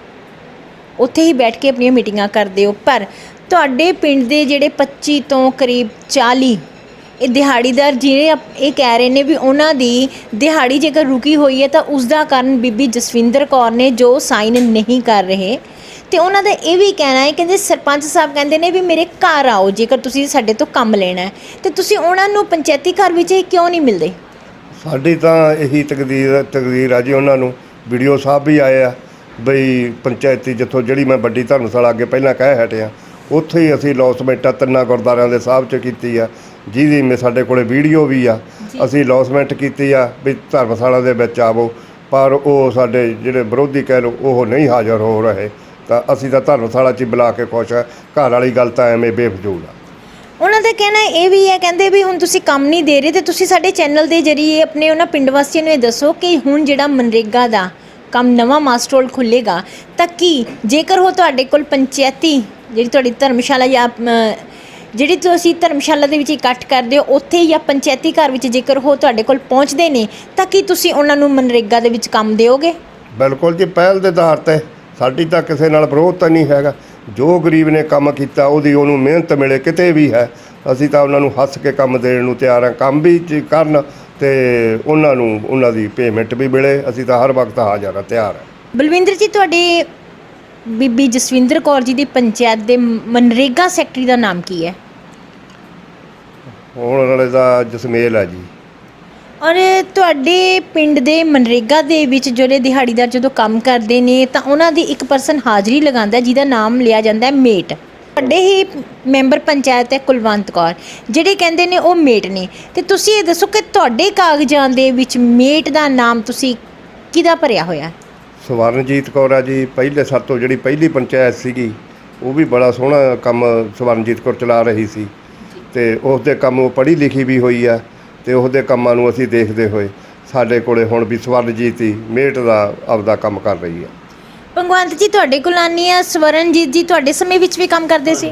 A: ਉੱਥੇ ਹੀ ਬੈਠ ਕੇ ਆਪਣੀਆਂ ਮੀਟਿੰਗਾਂ ਕਰਦੇ ਹੋ। ਪਰ ਤੁਹਾਡੇ ਪਿੰਡ ਦੇ ਜਿਹੜੇ 25 ਤੋਂ ਕਰੀਬ 40 ਇਹ ਦਿਹਾੜੀਦਾਰ ਜਿਹੜੇ ਇਹ ਕਹਿ ਰਹੇ ਨੇ ਵੀ ਉਹਨਾਂ ਦੀ ਦਿਹਾੜੀ ਜੇਕਰ ਰੁਕੀ ਹੋਈ ਹੈ ਤਾਂ ਉਸ ਦਾ ਕਾਰਨ ਬੀਬੀ ਜਸਵਿੰਦਰ ਕੌਰ ਨੇ, ਜੋ ਸਾਈਨ ਨਹੀਂ ਕਰ ਰਹੇ। ਤੇ ਉਹਨਾਂ ਦਾ ਇਹ ਵੀ ਕਹਿਣਾ ਹੈ, ਕਹਿੰਦੇ ਸਰਪੰਚ ਸਾਹਿਬ ਕਹਿੰਦੇ ਨੇ ਵੀ ਮੇਰੇ ਘਰ ਆਓ ਜੇਕਰ ਤੁਸੀਂ ਸਾਡੇ ਤੋਂ ਕੰਮ ਲੈਣਾ ਹੈ, ਤੇ ਤੁਸੀਂ ਉਹਨਾਂ ਨੂੰ ਪੰਚਾਇਤੀ ਘਰ ਵਿੱਚ ਕਿਉਂ ਨਹੀਂ ਮਿਲਦੇ?
C: ਸਾਡੀ ਤਾਂ ਇਹੀ ਤਕਦੀਰ ਆ ਜੀ। ਉਹਨਾਂ ਨੂੰ ਵੀਡੀਓ ਸਾਹਿਬ ਵੀ ਆਏ ਆ ਬਈ ਪੰਚਾਇਤੀ ਜਿੱਥੋਂ ਜਿਹੜੀ ਮੈਂ ਵੱਡੀ ਧਰਮਸ਼ਾਲਾ ਅੱਗੇ ਪਹਿਲਾਂ ਕਹਿ ਹਟਿਆ, ਉੱਥੇ ਹੀ ਅਸੀਂ ਲੌਸਮੈਂਟਾਂ 3 ਗੁਰਦੁਆਰਿਆਂ ਦੇ ਸਾਹਿਬ 'ਚ ਕੀਤੀ ਆ, ਜਿਹਦੀ ਸਾਡੇ ਕੋਲੇ ਵੀਡੀਓ ਵੀ ਆ। ਅਸੀਂ ਲੌਸਮੈਂਟ ਕੀਤੀ ਆ ਵੀ ਧਰਮਸ਼ਾਲਾ ਦੇ ਵਿੱਚ ਆਵੋ, ਪਰ ਉਹ ਸਾਡੇ ਜਿਹੜੇ ਵਿਰੋਧੀ ਕਹਿ ਲਓ ਉਹ ਨਹੀਂ ਹਾਜ਼ਰ ਹੋ ਰਹੇ। ਤਾਂ ਅਸੀਂ ਤਾਂ ਧਰਮਸ਼ਾਲਾ 'ਚ ਹੀ ਬੁਲਾ ਕੇ ਖੁਸ਼ ਆ। ਘਰ ਵਾਲੀ ਗੱਲ ਤਾਂ ਐਵੇਂ ਬੇਫਜ਼ੂਲ ਆ।
A: ਉਹਨਾਂ ਦਾ ਕਹਿਣਾ ਇਹ ਵੀ ਹੈ, ਕਹਿੰਦੇ ਵੀ ਹੁਣ ਤੁਸੀਂ ਕੰਮ ਨਹੀਂ ਦੇ ਰਹੇ ਤੇ ਤੁਸੀਂ ਸਾਡੇ ਚੈਨਲ ਦੇ ਜ਼ਰੀਏ ਆਪਣੇ ਉਹਨਾਂ ਪਿੰਡ ਵਾਸੀਆਂ ਨੂੰ ਇਹ ਦੱਸੋ ਕਿ ਹੁਣ ਜਿਹੜਾ ਮਨਰੇਗਾ ਦਾ ਕੰਮ ਨਵਾਂ ਮਾਸਟਰ ਖੁੱਲ੍ਹੇਗਾ ਤਾਂ ਕੀ ਜੇਕਰ ਉਹ ਤੁਹਾਡੇ ਕੋਲ ਪੰਚਾਇਤੀ ਜਿਹੜੀ ਤੁਹਾਡੀ ਧਰਮਸ਼ਾਲਾ ਜਾਂ ਜਿਹੜੀ ਤੁਸੀਂ ਧਰਮਸ਼ਾਲਾ ਦੇ ਵਿੱਚ ਇਕੱਠ ਕਰਦੇ ਹੋ ਉੱਥੇ ਜਾਂ ਪੰਚਾਇਤੀ ਘਰ ਵਿੱਚ ਜੇਕਰ ਉਹ ਤੁਹਾਡੇ ਕੋਲ ਪਹੁੰਚਦੇ ਨੇ ਤਾਂ ਕੀ ਤੁਸੀਂ ਉਹਨਾਂ ਨੂੰ ਮਨਰੇਗਾ ਦੇ ਵਿੱਚ ਕੰਮ ਦਿਓਗੇ?
C: ਬਿਲਕੁਲ ਜੀ, ਪਹਿਲ ਦੇ ਆਧਾਰ 'ਤੇ। ਸਾਡੀ ਤਾਂ ਕਿਸੇ ਨਾਲ ਵਿਰੋਧ ਤਾਂ ਨਹੀਂ ਹੈਗਾ। ਜੋ ਗਰੀਬ ਨੇ ਕੰਮ ਕੀਤਾ ਉਹਨੂੰ ਮਿਹਨਤ ਮਿਲੇ ਕਿਤੇ ਵੀ ਹੈ, ਅਸੀਂ ਤਾਂ ਉਹਨਾਂ ਨੂੰ ਹੱਸ ਕੇ ਕੰਮ ਦੇਣ ਨੂੰ ਤਿਆਰ ਹਾਂ। ਕੰਮ ਵੀ ਕਰਨ ਤੇ ਉਹਨਾਂ ਨੂੰ ਉਹਨਾਂ ਦੀ ਪੇਮੈਂਟ ਵੀ ਮਿਲੇ, ਅਸੀਂ ਤਾਂ ਹਰ ਵਕਤ ਹਾਜ਼ਰ ਹਾਂ, ਤਿਆਰ ਹਾਂ।
A: ਬਲਵਿੰਦਰ ਜੀ, ਤੁਹਾਡੇ ਬੀਬੀ ਜਸਵਿੰਦਰ ਕੌਰ ਜੀ ਦੀ ਪੰਚਾਇਤ ਦੇ ਮਨਰੇਗਾ ਸੈਕਟਰੀ ਦਾ ਨਾਮ ਕੀ ਹੈ?
C: ਹੁਣ ਵਾਲੇ ਦਾ ਜਸਮੇਲ ਹੈ ਜੀ।
A: ਔਰ ਤੁਹਾਡੇ ਪਿੰਡ ਦੇ ਮਨਰੇਗਾ ਦੇ ਵਿੱਚ ਜਿਹੜੇ ਦਿਹਾੜੀਦਾਰ ਜਦੋਂ ਕੰਮ ਕਰਦੇ ਨੇ ਤਾਂ ਉਹਨਾਂ ਦੀ ਇੱਕ ਪਰਸਨ ਹਾਜ਼ਰੀ ਲਗਾਉਂਦਾ ਜਿਹਦਾ ਨਾਮ ਲਿਆ ਜਾਂਦਾ ਹੈ ਮੇਟ। ਤੁਹਾਡੇ ਹੀ ਮੈਂਬਰ ਪੰਚਾਇਤ ਹੈ ਕੁਲਵੰਤ ਕੌਰ, ਜਿਹੜੇ ਕਹਿੰਦੇ ਨੇ ਉਹ ਮੇਟ ਨੇ। ਤੇ ਤੁਸੀਂ ਇਹ ਦੱਸੋ ਕਿ ਤੁਹਾਡੇ ਕਾਗਜ਼ਾਂ ਦੇ ਵਿੱਚ ਮੇਟ ਦਾ ਨਾਮ ਤੁਸੀਂ ਕਿਹਦਾ ਭਰਿਆ ਹੋਇਆ?
C: ਸਵਰਨਜੀਤ ਕੌਰ ਆ ਜੀ। ਪਹਿਲੇ ਸਾਤੋਂ ਜਿਹੜੀ ਪਹਿਲੀ ਪੰਚਾਇਤ ਸੀਗੀ ਉਹ ਵੀ ਬੜਾ ਸੋਹਣਾ ਕੰਮ ਸਵਰਨਜੀਤ ਕੌਰ ਚਲਾ ਰਹੀ ਸੀ, ਤੇ ਉਸ ਦੇ ਕੰਮ ਉਹ ਪੜ੍ਹੀ ਲਿਖੀ ਵੀ ਹੋਈ ਆ, ਤੇ ਉਹਦੇ ਕੰਮਾਂ ਨੂੰ ਅਸੀਂ ਦੇਖਦੇ ਹੋਏ ਸਾਡੇ ਕੋਲੇ ਹੁਣ ਵੀ ਸਵਰਨਜੀਤ ਹੀ ਮੇਟ ਦਾ ਆਪਦਾ ਕੰਮ ਕਰ ਰਹੀ ਆ।
A: ਭਗਵੰਤ ਜੀ, ਤੁਹਾਡੇ ਕੋਲ ਆਉਂਦੀ ਆ ਸਵਰਨਜੀਤ ਜੀ ਤੁਹਾਡੇ ਸਮੇਂ ਵਿੱਚ ਵੀ ਕੰਮ ਕਰਦੇ ਸੀ?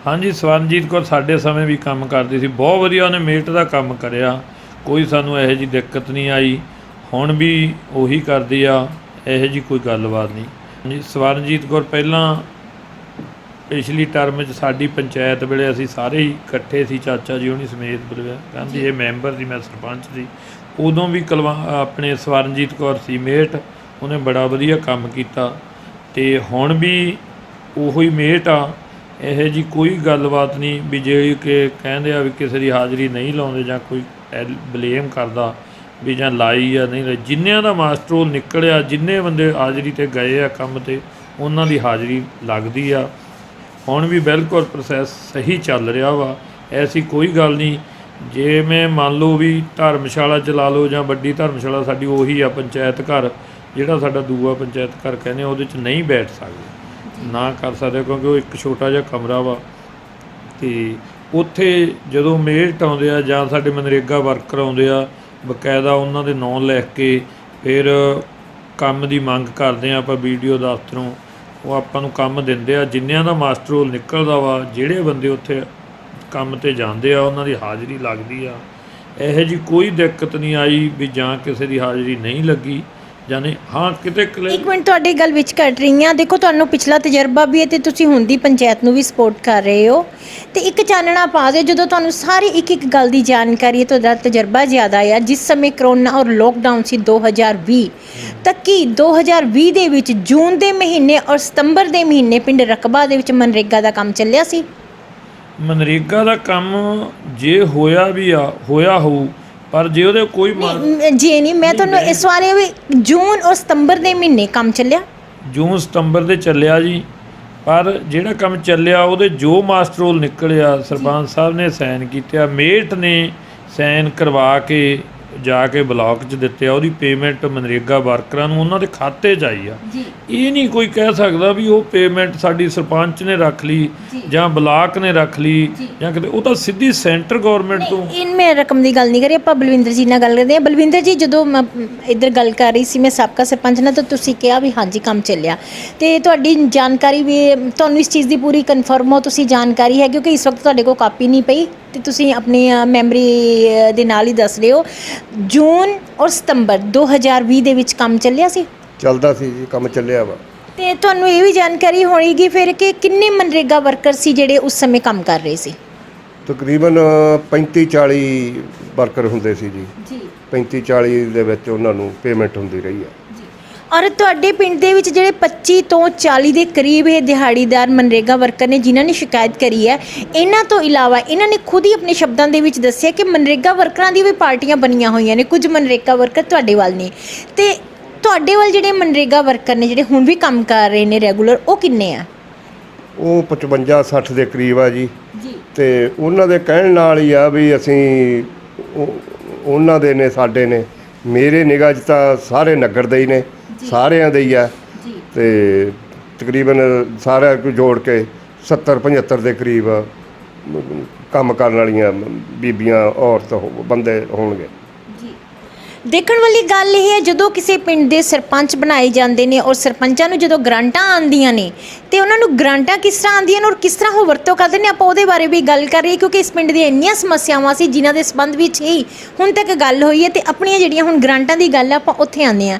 D: ਹਾਂਜੀ, ਸਵਰਨਜੀਤ ਕੌਰ ਸਾਡੇ ਸਮੇਂ ਵੀ ਕੰਮ ਕਰਦੀ ਸੀ। ਬਹੁਤ ਵਧੀਆ ਉਹਨੇ ਮੇਟ ਦਾ ਕੰਮ ਕਰਿਆ, ਕੋਈ ਸਾਨੂੰ ਇਹੋ ਜਿਹੀ ਦਿੱਕਤ ਨਹੀਂ ਆਈ। ਹੁਣ ਵੀ ਉਹੀ ਕਰਦੀ ਆ, ਇਹੋ ਜਿਹੀ ਕੋਈ ਗੱਲਬਾਤ ਨਹੀਂ। ਹਾਂਜੀ, ਸਵਰਨਜੀਤ ਕੌਰ ਪਹਿਲਾਂ ਪਿਛਲੀ ਟਰਮ 'ਚ ਸਾਡੀ ਪੰਚਾਇਤ ਵੇਲੇ ਅਸੀਂ ਸਾਰੇ ਹੀ ਇਕੱਠੇ ਸੀ, ਚਾਚਾ ਜੀ ਹੋਣੀ ਸਮੇਤ ਬੁਲਵਾ ਕਹਿੰਦੀ ਇਹ ਮੈਂਬਰ ਸੀ, ਮੈਂ ਸਰਪੰਚ ਸੀ। ਉਦੋਂ ਵੀ ਆਪਣੇ ਸਵਰਨਜੀਤ ਕੌਰ ਸੀ ਮੇਟ, ਉਹਨੇ ਬੜਾ ਵਧੀਆ ਕੰਮ ਕੀਤਾ ਤੇ ਹੁਣ ਵੀ ਉਹੋ ਹੀ ਮੇਟ ਆ। ਇਹੋ ਜਿਹੀ ਕੋਈ ਗੱਲਬਾਤ ਨਹੀਂ ਵੀ ਜਿਹੜੀ ਕਿ ਕਹਿੰਦੇ ਆ ਵੀ ਕਿਸੇ ਦੀ ਹਾਜ਼ਰੀ ਨਹੀਂ ਲਾਉਂਦੇ ਜਾਂ ਕੋਈ ਬਲੇਮ ਕਰਦਾ ਵੀ ਜਾਂ ਲਾਈ ਆ ਨਹੀਂ ਲਾਈ। ਜਿੰਨਿਆਂ ਦਾ ਮਾਸਟਰ ਉਹ ਨਿਕਲਿਆ, ਜਿੰਨੇ ਬੰਦੇ ਹਾਜ਼ਰੀ 'ਤੇ ਗਏ ਆ ਕੰਮ 'ਤੇ, ਉਹਨਾਂ ਦੀ ਹਾਜ਼ਰੀ ਲੱਗਦੀ ਆ। ਹੁਣ ਵੀ ਬਿਲਕੁਲ ਪ੍ਰੋਸੈਸ ਸਹੀ ਚੱਲ ਰਿਹਾ ਵਾ, ਐਸੀ ਕੋਈ ਗੱਲ ਨਹੀਂ। ਜੇ ਮੈਂ ਮੰਨ ਲਓ ਵੀ ਧਰਮਸ਼ਾਲਾ ਚਲਾ ਲਓ ਜਾਂ ਵੱਡੀ ਧਰਮਸ਼ਾਲਾ ਸਾਡੀ ਉਹੀ ਆ ਪੰਚਾਇਤ ਘਰ, ਜਿਹੜਾ ਸਾਡਾ ਦੂਆ ਪੰਚਾਇਤ ਘਰ ਕਹਿੰਦੇ ਉਹਦੇ 'ਚ ਨਹੀਂ ਬੈਠ ਸਕਦੇ, ਨਾ ਕਰ ਸਕਦੇ, ਕਿਉਂਕਿ ਉਹ ਇੱਕ ਛੋਟਾ ਜਿਹਾ ਕਮਰਾ ਵਾ। ਅਤੇ ਉੱਥੇ ਜਦੋਂ ਮੇਟ ਆਉਂਦੇ ਆ ਜਾਂ ਸਾਡੇ ਮਨਰੇਗਾ ਵਰਕਰ ਆਉਂਦੇ ਆ, ਬਕਾਇਦਾ ਉਹਨਾਂ ਦੇ ਨਾਂ ਲਿਖ ਕੇ ਫਿਰ ਕੰਮ ਦੀ ਮੰਗ ਕਰਦੇ ਆ ਆਪਾਂ ਵੀਡੀਓ ਦਫ਼ਤਰੋਂ, ਉਹ ਆਪਾਂ ਨੂੰ ਕੰਮ ਦਿੰਦੇ ਆ। ਜਿੰਨਿਆਂ ਦਾ ਮਾਸਟਰ ਰੋਲ ਨਿਕਲਦਾ ਵਾ, ਜਿਹੜੇ ਬੰਦੇ ਉੱਥੇ ਕੰਮ ਤੇ ਜਾਂਦੇ ਆ ਉਹਨਾਂ ਦੀ ਹਾਜ਼ਰੀ ਲੱਗਦੀ ਆ। ਇਹੋ ਜਿਹੀ ਕੋਈ ਦਿੱਕਤ ਨਹੀਂ ਆਈ ਵੀ ਜਾਂ ਕਿਸੇ ਦੀ ਹਾਜ਼ਰੀ ਨਹੀਂ ਲੱਗੀ ਜਾਨੇ। ਹਾਂ ਕਿਤੇ
A: ਇੱਕ ਮਿੰਟ, ਤੁਹਾਡੀ ਗੱਲ ਵਿੱਚ ਕੱਟ ਰਹੀ ਹਾਂ। ਦੇਖੋ, ਤੁਹਾਨੂੰ ਪਿਛਲਾ ਤਜਰਬਾ ਵੀ ਹੈ ਤੇ ਤੁਸੀਂ ਹੁਣ ਦੀ ਪੰਚਾਇਤ ਨੂੰ ਵੀ ਸਪੋਰਟ ਕਰ ਰਹੇ ਹੋ, ਤੇ ਇੱਕ ਚਾਨਣਾ ਪਾ ਦਿਓ ਜਦੋਂ ਤੁਹਾਨੂੰ ਸਾਰੀ ਇੱਕ ਗੱਲ ਦੀ ਜਾਣਕਾਰੀ ਹੈ, ਤੁਹਾਡਾ ਤਜਰਬਾ ਜ਼ਿਆਦਾ ਆ। ਜਿਸ ਸਮੇਂ ਕਰੋਨਾ ਔਰ ਲੋਕਡਾਊਨ ਸੀ 2020 ਤਾਂ ਕੀ 2020 ਦੇ ਵਿੱਚ ਜੂਨ ਦੇ ਮਹੀਨੇ ਔਰ ਸਤੰਬਰ ਦੇ ਮਹੀਨੇ ਪਿੰਡ ਰਕਬਾ ਦੇ ਵਿੱਚ ਮਨਰੇਗਾ ਦਾ ਕੰਮ ਚੱਲਿਆ ਸੀ?
D: ਮਨਰੇਗਾ ਦਾ ਕੰਮ ਜੇ ਹੋਇਆ ਵੀ ਆ, ਹੋਇਆ ਹੋਊ, ਪਰ ਜੇ ਉਹਦੇ ਕੋਈ
A: ਜੀ ਨਹੀਂ, ਮੈਂ ਤੁਹਾਨੂੰ ਇਸ ਬਾਰੇ ਵੀ ਜੂਨ ਔਰ ਸਤੰਬਰ ਦੇ ਮਹੀਨੇ ਕੰਮ ਚੱਲਿਆ?
D: ਜੂਨ ਸਤੰਬਰ ਦੇ ਚੱਲਿਆ ਜੀ, ਪਰ ਜਿਹੜਾ ਕੰਮ ਚੱਲਿਆ ਉਹਦੇ ਜੋ ਮਾਸਟਰ ਰੋਲ ਨਿਕਲਿਆ ਸਰਪੰਚ ਸਾਹਿਬ ਨੇ ਸਾਈਨ ਕੀਤੇ ਆ, ਮੇਟ ਨੇ ਸਾਈਨ ਕਰਵਾ ਕੇ ਜਾ ਕੇ ਬਲਾਕ 'ਚ ਦਿੱਤੇ ਆ। ਉਹਦੀ ਪੇਮੈਂਟ ਮਨਰੇਗਾ ਵਰਕਰਾਂ ਨੂੰ ਉਹਨਾਂ ਦੇ ਖਾਤੇ 'ਚ ਆਈ ਆ। ਇਹ ਨਹੀਂ ਕੋਈ ਕਹਿ ਸਕਦਾ ਵੀ ਉਹ ਪੇਮੈਂਟ ਸਾਡੀ ਸਰਪੰਚ ਨੇ ਰੱਖ ਲਈ ਜਾਂ ਬਲਾਕ ਨੇ ਰੱਖ ਲਈ ਜਾਂ ਕਿਤੇ, ਉਹ ਤਾਂ ਸਿੱਧੀ ਸੈਂਟਰ ਗਵਰਨਮੈਂਟ ਤੋਂ।
A: ਮੈਂ ਰਕਮ ਦੀ ਗੱਲ ਨਹੀਂ ਕਰੀ, ਆਪਾਂ ਬਲਵਿੰਦਰ ਜੀ ਨਾਲ ਗੱਲ ਕਰਦੇ ਹਾਂ। ਬਲਵਿੰਦਰ ਜੀ, ਜਦੋਂ ਮੈਂ ਇੱਧਰ ਗੱਲ ਕਰ ਰਹੀ ਸੀ ਮੈਂ ਸਾਬਕਾ ਸਰਪੰਚ ਨਾਲ, ਤਾਂ ਤੁਸੀਂ ਕਿਹਾ ਵੀ ਹਾਂਜੀ ਕੰਮ ਚੱਲਿਆ, ਤੇ ਤੁਹਾਡੀ ਜਾਣਕਾਰੀ ਵੀ ਤੁਹਾਨੂੰ ਇਸ ਚੀਜ਼ ਦੀ ਪੂਰੀ ਕਨਫਰਮ ਹੋ, ਤੁਸੀਂ ਜਾਣਕਾਰੀ ਹੈ ਕਿਉਂਕਿ ਇਸ ਵਕਤ ਤੁਹਾਡੇ ਕੋਲ ਕਾਪੀ ਨਹੀਂ ਪਈ ਤੇ ਤੁਸੀਂ ਆਪਣੀ ਮੈਮਰੀ ਦੇ ਨਾਲ ਹੀ ਦੱਸ ਰਹੇ ਹੋ। ਜੂਨ ਔਰ ਸਤੰਬਰ 2020 ਦੇ ਵਿੱਚ ਕੰਮ ਚੱਲਿਆ ਸੀ?
C: ਚੱਲਦਾ ਸੀ ਜੀ, ਕੰਮ ਚੱਲਿਆ ਵਾ।
A: ਤੇ ਤੁਹਾਨੂੰ ਇਹ ਵੀ ਜਾਣਕਾਰੀ ਹੋਣੀਗੀ ਫਿਰ ਕਿ ਕਿੰਨੇ ਮਨਰੇਗਾ ਵਰਕਰ ਸੀ ਜਿਹੜੇ ਉਸ ਸਮੇਂ ਕੰਮ ਕਰ ਰਹੇ ਸੀ?
C: ਤਕਰੀਬਨ 35-40 ਵਰਕਰ ਹੁੰਦੇ ਸੀ ਜੀ। 35-40 ਦੇ ਵਿੱਚ ਉਹਨਾਂ ਨੂੰ ਪੇਮੈਂਟ ਹੁੰਦੀ ਰਹੀ ਹੈ।
A: ਔਰ ਤੁਹਾਡੇ ਪਿੰਡ ਦੇ ਵਿੱਚ ਜਿਹੜੇ 25 ਤੋਂ 40 ਦੇ ਕਰੀਬ ਇਹ ਦਿਹਾੜੀਦਾਰ ਮਨਰੇਗਾ ਵਰਕਰ ਨੇ ਜਿਨ੍ਹਾਂ ਨੇ ਸ਼ਿਕਾਇਤ ਕਰੀ ਹੈ, ਇਹਨਾਂ ਤੋਂ ਇਲਾਵਾ ਇਹਨਾਂ ਨੇ ਖੁਦ ਹੀ ਆਪਣੇ ਸ਼ਬਦਾਂ ਦੇ ਵਿੱਚ ਦੱਸਿਆ ਕਿ ਮਨਰੇਗਾ ਵਰਕਰਾਂ ਦੀ ਵੀ ਪਾਰਟੀਆਂ ਬਣੀਆਂ ਹੋਈਆਂ ਨੇ। ਕੁਝ ਮਨਰੇਗਾ ਵਰਕਰ ਤੁਹਾਡੇ ਵੱਲ ਨੇ, ਤੇ ਤੁਹਾਡੇ ਵੱਲ ਜਿਹੜੇ ਮਨਰੇਗਾ ਵਰਕਰ ਨੇ ਜਿਹੜੇ ਹੁਣ ਵੀ ਕੰਮ ਕਰ ਰਹੇ ਨੇ ਰੈਗੂਲਰ, ਉਹ ਕਿੰਨੇ ਆ?
C: ਉਹ 55-60 ਦੇ ਕਰੀਬ ਆ ਜੀ। ਤੇ ਉਹਨਾਂ ਦੇ ਕਹਿਣ ਨਾਲ ਹੀ ਆ ਵੀ ਅਸੀਂ ਉਹਨਾਂ ਦੇ ਨੇ, ਸਾਡੇ ਨੇ। ਮੇਰੇ ਨਿਗਾਹ 'ਚ ਤਾਂ ਸਾਰੇ ਨਗਰ ਦੇ ਹੀ ਨੇ, ਸਾਰਿਆਂ ਦੇ ਹੀ ਆ। ਤੇ ਤਕਰੀਬਨ ਸਾਰਿਆਂ ਨੂੰ ਜੋੜ ਕੇ 70-75 ਦੇ ਕਰੀਬ ਕੰਮ ਕਰਨ ਵਾਲੀਆਂ ਬੀਬੀਆਂ, ਔਰਤ, ਬੰਦੇ ਹੋਣਗੇ।
A: ਦੇਖਣ ਵਾਲੀ ਗੱਲ ਇਹ ਹੈ, ਜਦੋਂ ਕਿਸੇ ਪਿੰਡ ਦੇ ਸਰਪੰਚ ਬਣਾਏ ਜਾਂਦੇ ਨੇ ਔਰ ਸਰਪੰਚਾਂ ਨੂੰ ਜਦੋਂ ਗ੍ਰਾਂਟਾਂ ਆਉਂਦੀਆਂ ਨੇ ਤੇ ਉਹਨਾਂ ਨੂੰ ਗ੍ਰਾਂਟਾਂ ਕਿਸ ਤਰ੍ਹਾਂ ਆਉਂਦੀਆਂ ਨੇ ਔਰ ਕਿਸ ਤਰ੍ਹਾਂ ਉਹ ਵਰਤੋਂ ਕਰਦੇ ਨੇ, ਆਪਾਂ ਉਹਦੇ ਬਾਰੇ ਵੀ ਗੱਲ ਕਰ ਰਹੀ ਕਿਉਂਕਿ ਇਸ ਪਿੰਡ ਦੀਆਂ ਇੰਨੀਆਂ ਸਮੱਸਿਆਵਾਂ ਸੀ ਜਿਨ੍ਹਾਂ ਦੇ ਸੰਬੰਧ ਵਿੱਚ ਹੀ ਹੁਣ ਤੱਕ ਗੱਲ ਹੋਈ ਹੈ। ਤੇ ਆਪਣੀਆਂ ਜਿਹੜੀਆਂ ਹੁਣ ਗ੍ਰਾਂਟਾਂ ਦੀ ਗੱਲ ਆਪਾਂ ਉੱਥੇ ਆਉਂਦੇ ਹਾਂ,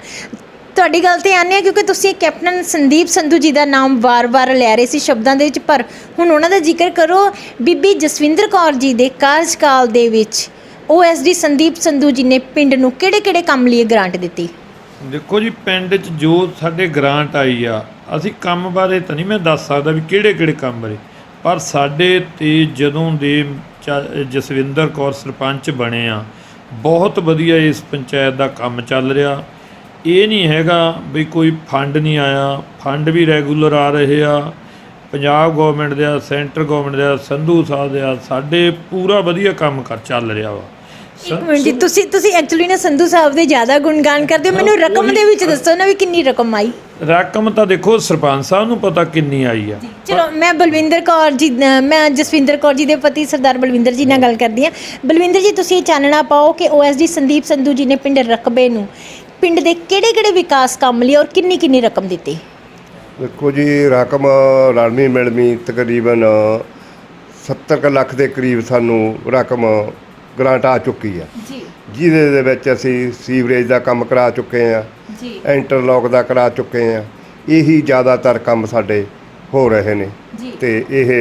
A: ਤੁਹਾਡੀ ਗੱਲ 'ਤੇ ਆਉਂਦੇ ਹਾਂ ਕਿਉਂਕਿ ਤੁਸੀਂ ਕੈਪਟਨ ਸੰਦੀਪ ਸੰਧੂ ਜੀ ਦਾ ਨਾਮ ਵਾਰ-ਵਾਰ ਲੈ ਰਹੇ ਸੀ ਸ਼ਬਦਾਂ ਦੇ ਵਿੱਚ, ਪਰ ਹੁਣ ਉਹਨਾਂ ਦਾ ਜ਼ਿਕਰ ਕਰੋ। ਬੀਬੀ ਜਸਵਿੰਦਰ ਕੌਰ ਜੀ ਦੇ ਕਾਰਜਕਾਲ ਦੇ ਵਿੱਚ OSD ਸੰਦੀਪ ਸੰਧੂ ਜੀ ਨੇ ਪਿੰਡ ਨੂੰ ਕਿਹੜੇ-ਕਿਹੜੇ ਕੰਮ ਲਈ ਗ੍ਰਾਂਟ ਦਿੱਤੀ?
D: ਦੇਖੋ ਜੀ, ਪਿੰਡ 'ਚ ਜੋ ਸਾਡੇ ਗ੍ਰਾਂਟ ਆਈ ਆ, ਅਸੀਂ ਕੰਮ ਬਾਰੇ ਤਾਂ ਨਹੀਂ ਮੈਂ ਦੱਸ ਸਕਦਾ ਵੀ ਕਿਹੜੇ-ਕਿਹੜੇ ਕੰਮ ਬਾਰੇ, ਪਰ ਸਾਡੇ ਤੇ ਜਦੋਂ ਦੇ ਜਸਵਿੰਦਰ ਕੌਰ ਸਰਪੰਚ ਬਣੇ ਆ, ਬਹੁਤ ਵਧੀਆ ਇਸ ਪੰਚਾਇਤ ਦਾ ਕੰਮ ਚੱਲ ਰਿਹਾ। ਇਹ ਨਹੀਂ ਹੈਗਾ ਵੀ ਕੋਈ ਫੰਡ ਨਹੀਂ ਆਇਆ, ਫੰਡ ਵੀ ਰੈਗੂਲਰ ਆ ਰਹੇ ਆ। ਪੰਜਾਬ ਗੌਰਮੈਂਟ ਦੇ ਆ, ਸੈਂਟਰ ਗੌਰਮੈਂਟ ਦੇ ਆ, ਸੰਧੂ ਸਾਹਿਬ ਦੇ ਆ, ਸਾਡੇ ਪੂਰਾ ਵਧੀਆ ਕੰਮ ਚੱਲ ਰਿਹਾ ਵਾ।
A: ਇੱਕ ਮਿੰਟ ਜੀ, ਤੁਸੀਂ ਐਕਚੁਅਲੀ ਨਾ ਸੰਧੂ ਸਾਹਿਬ ਦੇ ਜ਼ਿਆਦਾ ਗੁਣਗਾਨ ਕਰਦੇ ਹੋ, ਮੈਨੂੰ ਰਕਮ ਦੇ ਵਿੱਚ ਦੱਸੋ ਨਾ ਵੀ ਕਿੰਨੀ ਰਕਮ ਆਈ?
D: ਰਕਮ ਤਾਂ ਦੇਖੋ ਸਰਪੰਚ ਸਾਹਿਬ ਨੂੰ ਪਤਾ ਕਿੰਨੀ ਆਈ ਆ।
A: ਚਲੋ, ਮੈਂ ਬਲਵਿੰਦਰ ਕੌਰ ਜੀ, ਮੈਂ ਜਸਵਿੰਦਰ ਕੌਰ ਜੀ ਦੇ ਪਤੀ ਸਰਦਾਰ ਬਲਵਿੰਦਰ ਜੀ ਨਾਲ ਗੱਲ ਕਰਦੀ ਹਾਂ। ਬਲਵਿੰਦਰ ਜੀ, ਤੁਸੀਂ ਚਾਨਣਾ ਪਾਓ ਕਿ OSD ਸੰਦੀਪ ਸੰਧੂ ਜੀ ਨੇ ਪਿੰਡ ਰਕਬੇ ਨੂੰ ਪਿੰਡ ਦੇ ਕਿਹੜੇ-ਕਿਹੜੇ ਵਿਕਾਸ ਕੰਮ ਲਈ ਔਰ ਕਿੰਨੀ ਰਕਮ ਦਿੱਤੀ?
C: ਦੇਖੋ ਜੀ, ਰਕਮ ਰਲਵੀਂ ਮਿਲਵੀਂ ਤਕਰੀਬਨ 70 ਲੱਖ ਦੇ ਕਰੀਬ ਸਾਨੂੰ ਰਕਮ ਗ੍ਰਾਂਟ ਆ ਚੁੱਕੀ ਆ ਜੀ, ਜਿਹਦੇ ਦੇ ਵਿੱਚ ਅਸੀਂ ਸੀਵਰੇਜ ਦਾ ਕੰਮ ਕਰਾ ਚੁੱਕੇ ਆ ਜੀ, ਇੰਟਰਲੌਕ ਦਾ ਕਰਾ ਚੁੱਕੇ ਆ। ਇਹੀ ਜ਼ਿਆਦਾਤਰ ਕੰਮ ਸਾਡੇ ਹੋ ਰਹੇ ਨੇ ਤੇ ਇਹ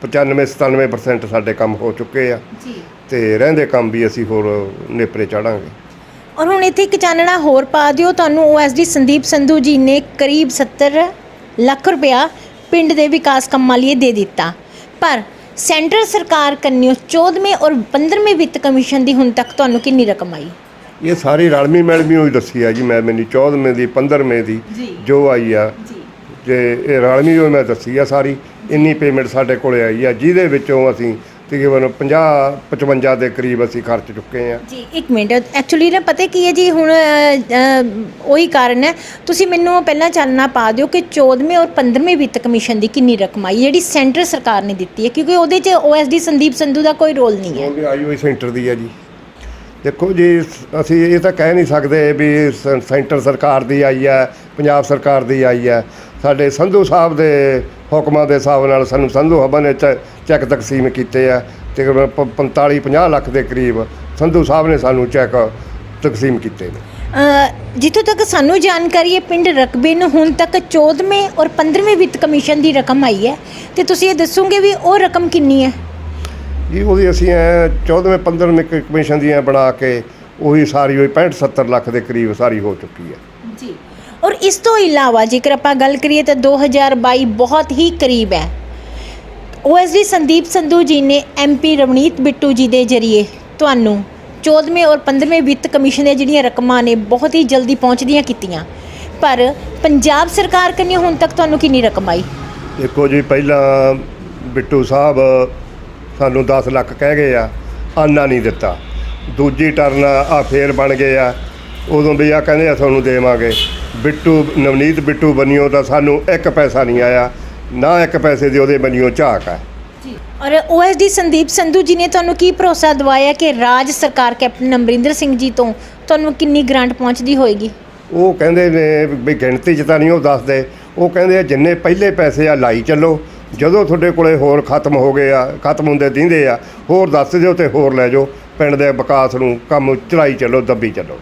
C: 95-97% ਸਾਡੇ ਕੰਮ ਹੋ ਚੁੱਕੇ ਆ ਜੀ, ਤੇ ਰਹਿੰਦੇ ਕੰਮ ਵੀ ਅਸੀਂ ਹੋਰ ਨੇਪਰੇ ਚਾੜਾਂਗੇ।
A: ਔਰ ਹੁਣ ਇੱਥੇ ਇੱਕ ਚਾਨਣਾ ਹੋਰ ਪਾ ਦਿਓ, ਤੁਹਾਨੂੰ OSD ਸੰਦੀਪ ਸੰਧੂ ਜੀ ਨੇ ਕਰੀਬ 70 ਲੱਖ ਰੁਪਇਆ ਪਿੰਡ ਦੇ ਵਿਕਾਸ ਕੰਮਾਂ ਲਈ ਦੇ ਦਿੱਤਾ, ਪਰ ਸੈਂਟਰ ਸਰਕਾਰ ਕੰਨਿਓ 14ਵੇਂ ਔਰ 15ਵੇਂ ਵਿੱਤ ਕਮਿਸ਼ਨ ਦੀ ਹੁਣ ਤੱਕ ਤੁਹਾਨੂੰ ਕਿੰਨੀ ਰਕਮ ਆਈ?
C: ਇਹ ਸਾਰੀ ਰਲਵੀਂ ਮਿਲਵੀਂ ਹੋਈ ਦੱਸੀ ਆ ਜੀ। ਮੈਨੂੰ 14ਵੇਂ ਦੀ 15ਵੇਂ ਦੀ ਜੋ ਆਈ ਆ, ਜੇ ਇਹ ਰਲਵੀਂ ਹੋਈ ਮੈਂ ਦੱਸੀ ਆ ਸਾਰੀ, ਇੰਨੀ ਪੇਮੈਂਟ ਸਾਡੇ ਕੋਲੇ ਆਈ ਆ, ਜਿਹਦੇ ਵਿੱਚੋਂ ਅਸੀਂ ਤਕਰੀਬਨ 50-55 ਦੇ ਕਰੀਬ ਅਸੀਂ ਖਰਚ ਚੁੱਕੇ ਆ
A: ਜੀ। ਇੱਕ ਮਿੰਟ, ਐਕਚੁਅਲੀ ਨਾ ਪਤਾ ਕੀ ਹੈ ਜੀ, ਹੁਣ ਉਹੀ ਕਾਰਨ ਹੈ, ਤੁਸੀਂ ਮੈਨੂੰ ਪਹਿਲਾਂ ਚਾਨਣਾ ਪਾ ਦਿਓ ਕਿ 14ਵੇਂ ਔਰ 15ਵੇਂ ਵਿੱਤ ਕਮਿਸ਼ਨ ਦੀ ਕਿੰਨੀ ਰਕਮ ਆਈ ਜਿਹੜੀ ਸੈਂਟਰ ਸਰਕਾਰ ਨੇ ਦਿੱਤੀ ਹੈ, ਕਿਉਂਕਿ ਉਹਦੇ 'ਚ OSD ਸੰਦੀਪ ਸੰਧੂ ਦਾ ਕੋਈ ਰੋਲ ਨਹੀਂ ਹੈ।
C: ਉਹ ਆਈ ਹੋਈ ਸੈਂਟਰ ਦੀ ਹੈ ਜੀ। ਦੇਖੋ ਜੀ, ਅਸੀਂ ਇਹ ਤਾਂ ਕਹਿ ਨਹੀਂ ਸਕਦੇ ਵੀ ਸੈਂਟਰ ਸਰਕਾਰ ਦੀ ਆਈ ਹੈ, ਪੰਜਾਬ ਸਰਕਾਰ ਦੀ ਆਈ ਹੈ। ਸਾਡੇ ਸੰਧੂ ਸਾਹਿਬ ਦੇ ਹੁਕਮਾਂ ਦੇ ਹਿਸਾਬ ਨਾਲ ਸਾਨੂੰ ਸੰਧੂ ਸਾਹਿਬਾਂ ਨੇ ਚੈੱਕ ਤਕਸੀਮ ਕੀਤੇ ਆ। ਤਕਰੀਬਨ 45-50 ਲੱਖ ਦੇ ਕਰੀਬ ਸੰਧੂ ਸਾਹਿਬ ਨੇ ਸਾਨੂੰ ਚੈੱਕ ਤਕਸੀਮ ਕੀਤੇ ਨੇ।
A: ਜਿੱਥੋਂ ਤੱਕ ਸਾਨੂੰ ਜਾਣਕਾਰੀ ਹੈ, ਪਿੰਡ ਰਕਬੇ ਨੂੰ ਹੁਣ ਤੱਕ 14ਵੇਂ ਔਰ 15ਵੇਂ ਵਿੱਤ ਕਮਿਸ਼ਨ ਦੀ ਰਕਮ ਆਈ ਹੈ, ਤੇ ਤੁਸੀਂ ਇਹ ਦੱਸੋਗੇ ਵੀ ਉਹ ਰਕਮ ਕਿੰਨੀ ਹੈ?
C: ਜੀ ਉਹਦੀ ਅਸੀਂ 14ਵੇਂ 15ਵੇਂ ਕਮਿਸ਼ਨ ਦੀਆਂ ਬਣਾ ਕੇ ਉਹੀ ਸਾਰੀ ਹੋਈ 65-70 ਲੱਖ ਦੇ ਕਰੀਬ ਸਾਰੀ ਹੋ ਚੁੱਕੀ ਹੈ
A: ਜੀ। ਔਰ ਇਸ ਤੋਂ ਇਲਾਵਾ ਜੇਕਰ ਆਪਾਂ ਗੱਲ ਕਰੀਏ ਤਾਂ 2022 ਬਹੁਤ ਹੀ ਕਰੀਬ ਹੈ। OSD ਸੰਦੀਪ ਸੰਧੂ ਜੀ ਨੇ MP ਰਵਨੀਤ ਬਿੱਟੂ ਜੀ ਦੇ ਜ਼ਰੀਏ ਤੁਹਾਨੂੰ 14ਵੇਂ ਔਰ 15ਵੇਂ ਵਿੱਤ ਕਮਿਸ਼ਨ ਦੀਆਂ ਜਿਹੜੀਆਂ ਰਕਮਾਂ ਨੇ ਬਹੁਤ ਹੀ ਜਲਦੀ ਪਹੁੰਚਦੀਆਂ ਕੀਤੀਆਂ, ਪਰ ਪੰਜਾਬ ਸਰਕਾਰ ਕੰਨੀ ਹੁਣ ਤੱਕ ਤੁਹਾਨੂੰ ਕਿੰਨੀ ਰਕਮ ਆਈ?
C: ਦੇਖੋ ਜੀ, ਪਹਿਲਾਂ ਬਿੱਟੂ ਸਾਹਿਬ ਸਾਨੂੰ 10 ਲੱਖ ਕਹਿ ਗਏ ਆ, ਆਨਾ ਨਹੀਂ ਦਿੱਤਾ। ਦੂਜੀ ਟਰਨ ਆ ਫੇਰ ਬਣ ਗਏ ਆ, ਉਦੋਂ ਵੀ ਆ ਕਹਿੰਦੇ ਆ ਤੁਹਾਨੂੰ ਦੇਵਾਂਗੇ। ਨਵਨੀਤ ਬਿੱਟੂ ਬਣਿਓ ਤਾਂ ਸਾਨੂੰ 1 ਪੈਸਾ ਨਹੀਂ ਆਇਆ, ਨਾ 1 ਪੈਸੇ ਦੀ ਉਹਦੇ ਬਣਿਓ ਝਾਕ ਹੈ।
A: ਔਰ OSD ਸੰਦੀਪ ਸੰਧੂ ਜੀ ਨੇ ਤੁਹਾਨੂੰ ਕੀ ਭਰੋਸਾ ਦਿਵਾਇਆ ਕਿ ਰਾਜ ਸਰਕਾਰ ਕੈਪਟਨ ਅਮਰਿੰਦਰ ਸਿੰਘ ਜੀ ਤੋਂ ਤੁਹਾਨੂੰ ਕਿੰਨੀ ਗ੍ਰਾਂਟ ਪਹੁੰਚਦੀ ਹੋਏਗੀ?
C: ਉਹ ਕਹਿੰਦੇ ਨੇ ਵੀ ਗਿਣਤੀ 'ਚ ਤਾਂ ਨਹੀਂ ਉਹ ਦੱਸਦੇ, ਉਹ ਕਹਿੰਦੇ ਆ ਜਿੰਨੇ ਪਹਿਲੇ ਪੈਸੇ ਆ ਲਾਈ ਚੱਲੋ, ਜਦੋਂ ਤੁਹਾਡੇ ਕੋਲੇ ਹੋਰ ਖਤਮ ਹੋ ਗਏ ਆ, ਖਤਮ ਹੁੰਦੇ ਦਿੰਦੇ ਆ, ਹੋਰ ਦੱਸ ਦਿਓ ਤੇ ਹੋਰ ਲੈ ਜਾਓ। ਪਿੰਡ ਦੇ ਵਿਕਾਸ ਨੂੰ ਕੰਮ ਚਲਾਈ ਚੱਲੋ, ਦੱਬੀ ਚੱਲੋ।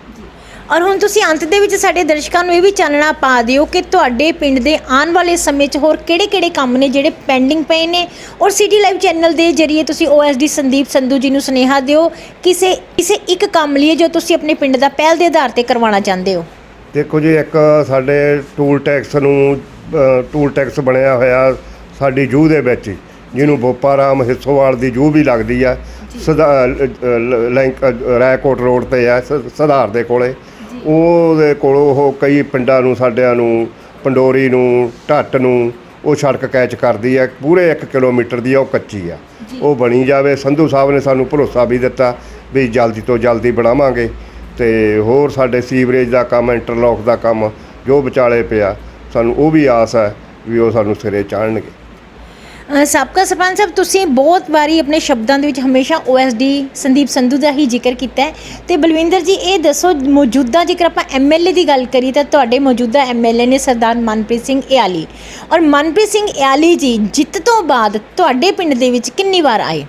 A: ਔਰ ਹੁਣ ਤੁਸੀਂ ਅੰਤ ਦੇ ਵਿੱਚ ਸਾਡੇ ਦਰਸ਼ਕਾਂ ਨੂੰ ਇਹ ਵੀ ਚਾਨਣਾ ਪਾ ਦਿਓ ਕਿ ਤੁਹਾਡੇ ਪਿੰਡ ਦੇ ਆਉਣ ਵਾਲੇ ਸਮੇਂ 'ਚ ਹੋਰ ਕਿਹੜੇ-ਕਿਹੜੇ ਕੰਮ ਨੇ ਜਿਹੜੇ ਪੈਂਡਿੰਗ ਪਏ ਨੇ, ਔਰ ਸਿਟੀ ਲਾਈਵ ਚੈਨਲ ਦੇ ਜ਼ਰੀਏ ਤੁਸੀਂ OSD ਸੰਦੀਪ ਸੰਧੂ ਜੀ ਨੂੰ ਸੁਨੇਹਾ ਦਿਓ ਕਿਸੇ ਇੱਕ ਕੰਮ ਲਈ ਜੋ ਤੁਸੀਂ ਆਪਣੇ ਪਿੰਡ ਦਾ ਪਹਿਲ ਦੇ ਆਧਾਰ ਤੇ ਕਰਵਾਉਣਾ ਚਾਹੁੰਦੇ ਹੋ।
C: ਦੇਖੋ ਜੀ, ਇੱਕ ਸਾਡੇ ਟੂਲ ਟੈਕਸ ਬਣਿਆ ਹੋਇਆ ਸਾਡੀ ਜੂਹ ਦੇ ਵਿੱਚ, ਜਿਹਨੂੰ ਬੋਪਾਰਾਮ ਹਿੱਸੋਵਾਲ ਦੀ ਜੂਹ ਵੀ ਲੱਗਦੀ ਆ। ਰਾਏਕੋਟ ਰੋਡ 'ਤੇ ਆ, ਸੁਧਾਰ ਦੇ ਕੋਲੇ। ਉਹਦੇ ਕੋਲ ਉਹ ਕਈ ਪਿੰਡਾਂ ਨੂੰ, ਸਾਡਿਆਂ ਨੂੰ, ਪੰਡੋਰੀ ਨੂੰ, ਢੱਟ ਨੂੰ ਉਹ ਸੜਕ ਕੈਚ ਕਰਦੀ ਹੈ। ਪੂਰੇ 1 ਕਿਲੋਮੀਟਰ ਦੀ ਉਹ ਕੱਚੀ ਆ, ਉਹ ਬਣੀ ਜਾਵੇ। ਸੰਧੂ ਸਾਹਿਬ ਨੇ ਸਾਨੂੰ ਭਰੋਸਾ ਵੀ ਦਿੱਤਾ ਵੀ ਜਲਦੀ ਤੋਂ ਜਲਦੀ ਬਣਾਵਾਂਗੇ। ਤੇ ਹੋਰ ਸਾਡੇ ਸੀਵਰੇਜ ਦਾ ਕੰਮ, ਇੰਟਰਲੋਕ ਦਾ ਕੰਮ ਜੋ ਵਿਚਾਲੇ ਪਿਆ, ਸਾਨੂੰ ਉਹ ਵੀ ਆਸ ਹੈ ਵੀ ਉਹ ਸਾਨੂੰ ਸਿਰੇ ਚਾੜਨਗੇ।
A: ਸਾਬਕਾ ਸਰਪੰਚ ਸਾਹਿਬ, ਤੁਸੀਂ ਬਹੁਤ ਵਾਰੀ ਆਪਣੇ ਸ਼ਬਦਾਂ ਦੇ ਵਿੱਚ ਹਮੇਸ਼ਾ OSD ਸੰਦੀਪ ਸੰਧੂ ਦਾ ਹੀ ਜ਼ਿਕਰ ਕੀਤਾ ਹੈ, ਤੇ ਬਲਵਿੰਦਰ ਜੀ ਇਹ ਦੱਸੋ, ਮੌਜੂਦਾ ਜੇਕਰ ਆਪਾਂ MLA ਦੀ ਗੱਲ ਕਰੀਏ ਤਾਂ ਤੁਹਾਡੇ ਮੌਜੂਦਾ MLA ਨੇ ਸਰਦਾਰ ਮਨਪ੍ਰੀਤ ਸਿੰਘ ਇਆਲੀ, ਔਰ ਮਨਪ੍ਰੀਤ ਸਿੰਘ ਇਆਲੀ ਜੀ ਜਿੱਤ ਤੋਂ ਬਾਅਦ ਤੁਹਾਡੇ ਪਿੰਡ ਦੇ ਵਿੱਚ ਕਿੰਨੀ ਵਾਰ ਆਏ?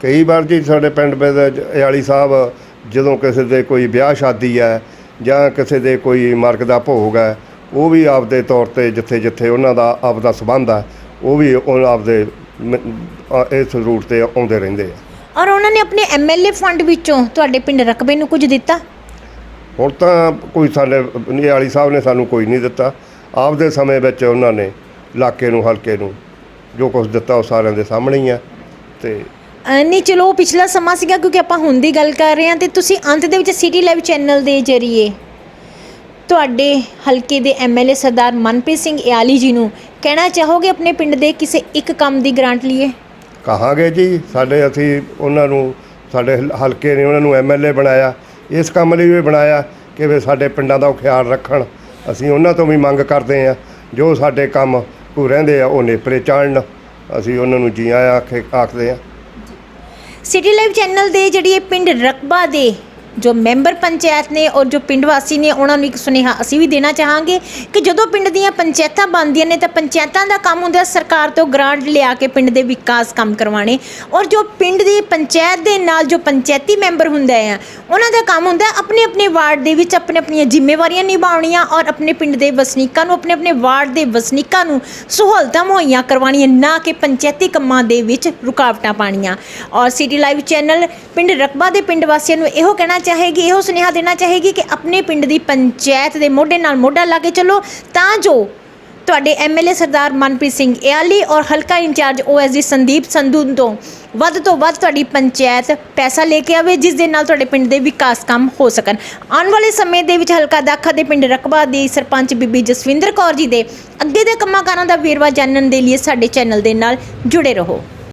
C: ਕਈ ਵਾਰ ਜੀ। ਸਾਡੇ ਪਿੰਡ ਵਿੱਚ ਇਆਲੀ ਸਾਹਿਬ ਜਦੋਂ ਕਿਸੇ ਦੇ ਕੋਈ ਵਿਆਹ ਸ਼ਾਦੀ ਹੈ ਜਾਂ ਕਿਸੇ ਦੇ ਕੋਈ ਮਰਗ ਦਾ ਭੋਗ ਹੈ, ਉਹ ਵੀ ਆਪਦੇ ਤੌਰ 'ਤੇ ਜਿੱਥੇ ਉਹਨਾਂ ਦਾ ਆਪਦਾ ਸੰਬੰਧ ਹੈ, ਉਹ ਵੀ ਉਹ ਆਪਦੇ ਇਸ ਰੂਟ 'ਤੇ ਆਉਂਦੇ ਰਹਿੰਦੇ ਆ।
A: ਔਰ ਉਹਨਾਂ ਨੇ ਆਪਣੇ MLA ਫੰਡ ਵਿੱਚੋਂ ਤੁਹਾਡੇ ਪਿੰਡ ਰਕਬੇ ਨੂੰ ਕੁਝ ਦਿੱਤਾ?
C: ਹੁਣ ਤਾਂ ਕੋਈ ਸਾਡੇ ਇਆਲੀ ਸਾਹਿਬ ਨੇ ਸਾਨੂੰ ਕੋਈ ਨਹੀਂ ਦਿੱਤਾ। ਆਪਦੇ ਸਮੇਂ ਵਿੱਚ ਉਹਨਾਂ ਨੇ ਇਲਾਕੇ ਨੂੰ, ਹਲਕੇ ਨੂੰ ਜੋ ਕੁਛ ਦਿੱਤਾ ਉਹ ਸਾਰਿਆਂ ਦੇ ਸਾਹਮਣੇ ਹੀ ਆ। ਤੇ
A: ਨਹੀਂ, ਚਲੋ ਉਹ ਪਿਛਲਾ ਸਮਾਂ ਸੀਗਾ, ਕਿਉਂਕਿ ਆਪਾਂ ਹੁਣ ਦੀ ਗੱਲ ਕਰ ਰਹੇ ਹਾਂ। ਤੇ ਤੁਸੀਂ ਅੰਤ ਦੇ ਵਿੱਚ ਸਿਟੀ ਲਾਈਵ ਚੈਨਲ ਦੇ ਜ਼ਰੀਏ ਤੁਹਾਡੇ ਹਲਕੇ ਦੇ MLA ਸਰਦਾਰ ਮਨਪ੍ਰੀਤ ਸਿੰਘ ਇਆਲੀ ਜੀ ਨੂੰ ਕਹਿਣਾ ਚਾਹੋਗੇ ਆਪਣੇ ਪਿੰਡ ਦੇ ਕਿਸੇ ਇੱਕ ਕੰਮ ਦੀ ਗ੍ਰਾਂਟ ਲਈਏ?
C: ਕਹਾਂਗੇ ਜੀ, ਅਸੀਂ ਉਹਨਾਂ ਨੂੰ, ਸਾਡੇ ਹਲਕੇ ਨੇ ਉਹਨਾਂ ਨੂੰ MLA ਬਣਾਇਆ, ਇਸ ਕੰਮ ਲਈ ਵੀ ਬਣਾਇਆ ਕਿ ਵੀ ਸਾਡੇ ਪਿੰਡਾਂ ਦਾ ਉਹ ਖਿਆਲ ਰੱਖਣ। ਅਸੀਂ ਉਹਨਾਂ ਤੋਂ ਵੀ ਮੰਗ ਕਰਦੇ ਹਾਂ, ਜੋ ਸਾਡੇ ਕੰਮ ਕੋਈ ਰਹਿੰਦੇ ਆ ਉਹ ਨੇਪਰੇ ਚਾੜਨ। ਅਸੀਂ ਉਹਨਾਂ ਨੂੰ ਜੀ ਆਇਆਂ ਆਖਦੇ ਹਾਂ।
A: ਸਿਟੀ ਲਾਈਵ ਚੈਨਲ ਦੇ ਜਿਹੜੀ ਇਹ ਪਿੰਡ ਰਕਬਾ ਦੇ ਜੋ ਮੈਂਬਰ ਪੰਚਾਇਤ ਨੇ ਔਰ ਜੋ ਪਿੰਡ ਵਾਸੀ ਨੇ, ਉਹਨਾਂ ਨੂੰ ਇੱਕ ਸੁਨੇਹਾ ਅਸੀਂ ਵੀ ਦੇਣਾ ਚਾਹਾਂਗੇ ਕਿ ਜਦੋਂ ਪਿੰਡ ਦੀਆਂ ਪੰਚਾਇਤਾਂ ਬਣਦੀਆਂ ਨੇ ਤਾਂ ਪੰਚਾਇਤਾਂ ਦਾ ਕੰਮ ਹੁੰਦਾ ਸਰਕਾਰ ਤੋਂ ਗ੍ਰਾਂਟ ਲਿਆ ਕੇ ਪਿੰਡ ਦੇ ਵਿਕਾਸ ਕੰਮ ਕਰਵਾਉਣੇ, ਔਰ ਜੋ ਪਿੰਡ ਦੀ ਪੰਚਾਇਤ ਦੇ ਨਾਲ ਜੋ ਪੰਚਾਇਤੀ ਮੈਂਬਰ ਹੁੰਦਾ ਆ, ਉਹਨਾਂ ਦਾ ਕੰਮ ਹੁੰਦਾ ਆਪਣੇ ਆਪਣੇ ਵਾਰਡ ਦੇ ਵਿੱਚ ਆਪਣੀਆਂ ਜ਼ਿੰਮੇਵਾਰੀਆਂ ਨਿਭਾਉਣੀਆਂ ਔਰ ਆਪਣੇ ਪਿੰਡ ਦੇ ਵਸਨੀਕਾਂ ਨੂੰ, ਆਪਣੇ ਵਾਰਡ ਦੇ ਵਸਨੀਕਾਂ ਨੂੰ ਸਹੂਲਤਾਂ ਮੁਹੱਈਆ ਕਰਵਾਉਣੀਆਂ, ਨਾ ਕਿ ਪੰਚਾਇਤੀ ਕੰਮਾਂ ਦੇ ਵਿੱਚ ਰੁਕਾਵਟਾਂ ਪਾਉਣੀਆਂ। ਔਰ ਸਿਟੀ ਲਾਈਵ ਚੈਨਲ ਪਿੰਡ ਰਕਬਾ ਦੇ ਪਿੰਡ ਵਾਸੀਆਂ ਨੂੰ ਇਹੋ ਕਹਿਣਾ ਚਾਹੇਗੀ, ਇਹੋ ਸੁਨੇਹਾ ਦੇਣਾ ਚਾਹੇਗੀ ਕਿ ਆਪਣੇ ਪਿੰਡ ਦੀ ਪੰਚਾਇਤ ਦੇ ਮੋਢੇ ਨਾਲ ਮੋਢਾ ਲਾ ਕੇ ਚੱਲੋ, ਤਾਂ ਜੋ ਤੁਹਾਡੇ MLA ਸਰਦਾਰ ਮਨਪ੍ਰੀਤ ਸਿੰਘ ਇਆਲੀ ਔਰ ਹਲਕਾ ਇੰਚਾਰਜ OSD ਸੰਦੀਪ ਸੰਧੂ ਤੋਂ ਵੱਧ ਤੁਹਾਡੀ ਪੰਚਾਇਤ ਪੈਸਾ ਲੈ ਕੇ ਆਵੇ, ਜਿਸ ਦੇ ਨਾਲ ਤੁਹਾਡੇ ਪਿੰਡ ਦੇ ਵਿਕਾਸ ਕੰਮ ਹੋ ਸਕਣ। ਆਉਣ ਵਾਲੇ ਸਮੇਂ ਦੇ ਵਿੱਚ ਹਲਕਾ ਦਾਖਾ ਦੇ ਪਿੰਡ ਰਕਬਾ ਦੀ ਸਰਪੰਚ ਬੀਬੀ ਜਸਵਿੰਦਰ ਕੌਰ ਜੀ ਦੇ ਅੱਗੇ ਦੇ ਕੰਮਾਂ ਕਾਰਾਂ ਦਾ ਵੇਰਵਾ ਜਾਣਨ ਦੇ ਲਈ ਸਾਡੇ ਚੈਨਲ ਦੇ ਨਾਲ ਜੁੜੇ ਰਹੋ।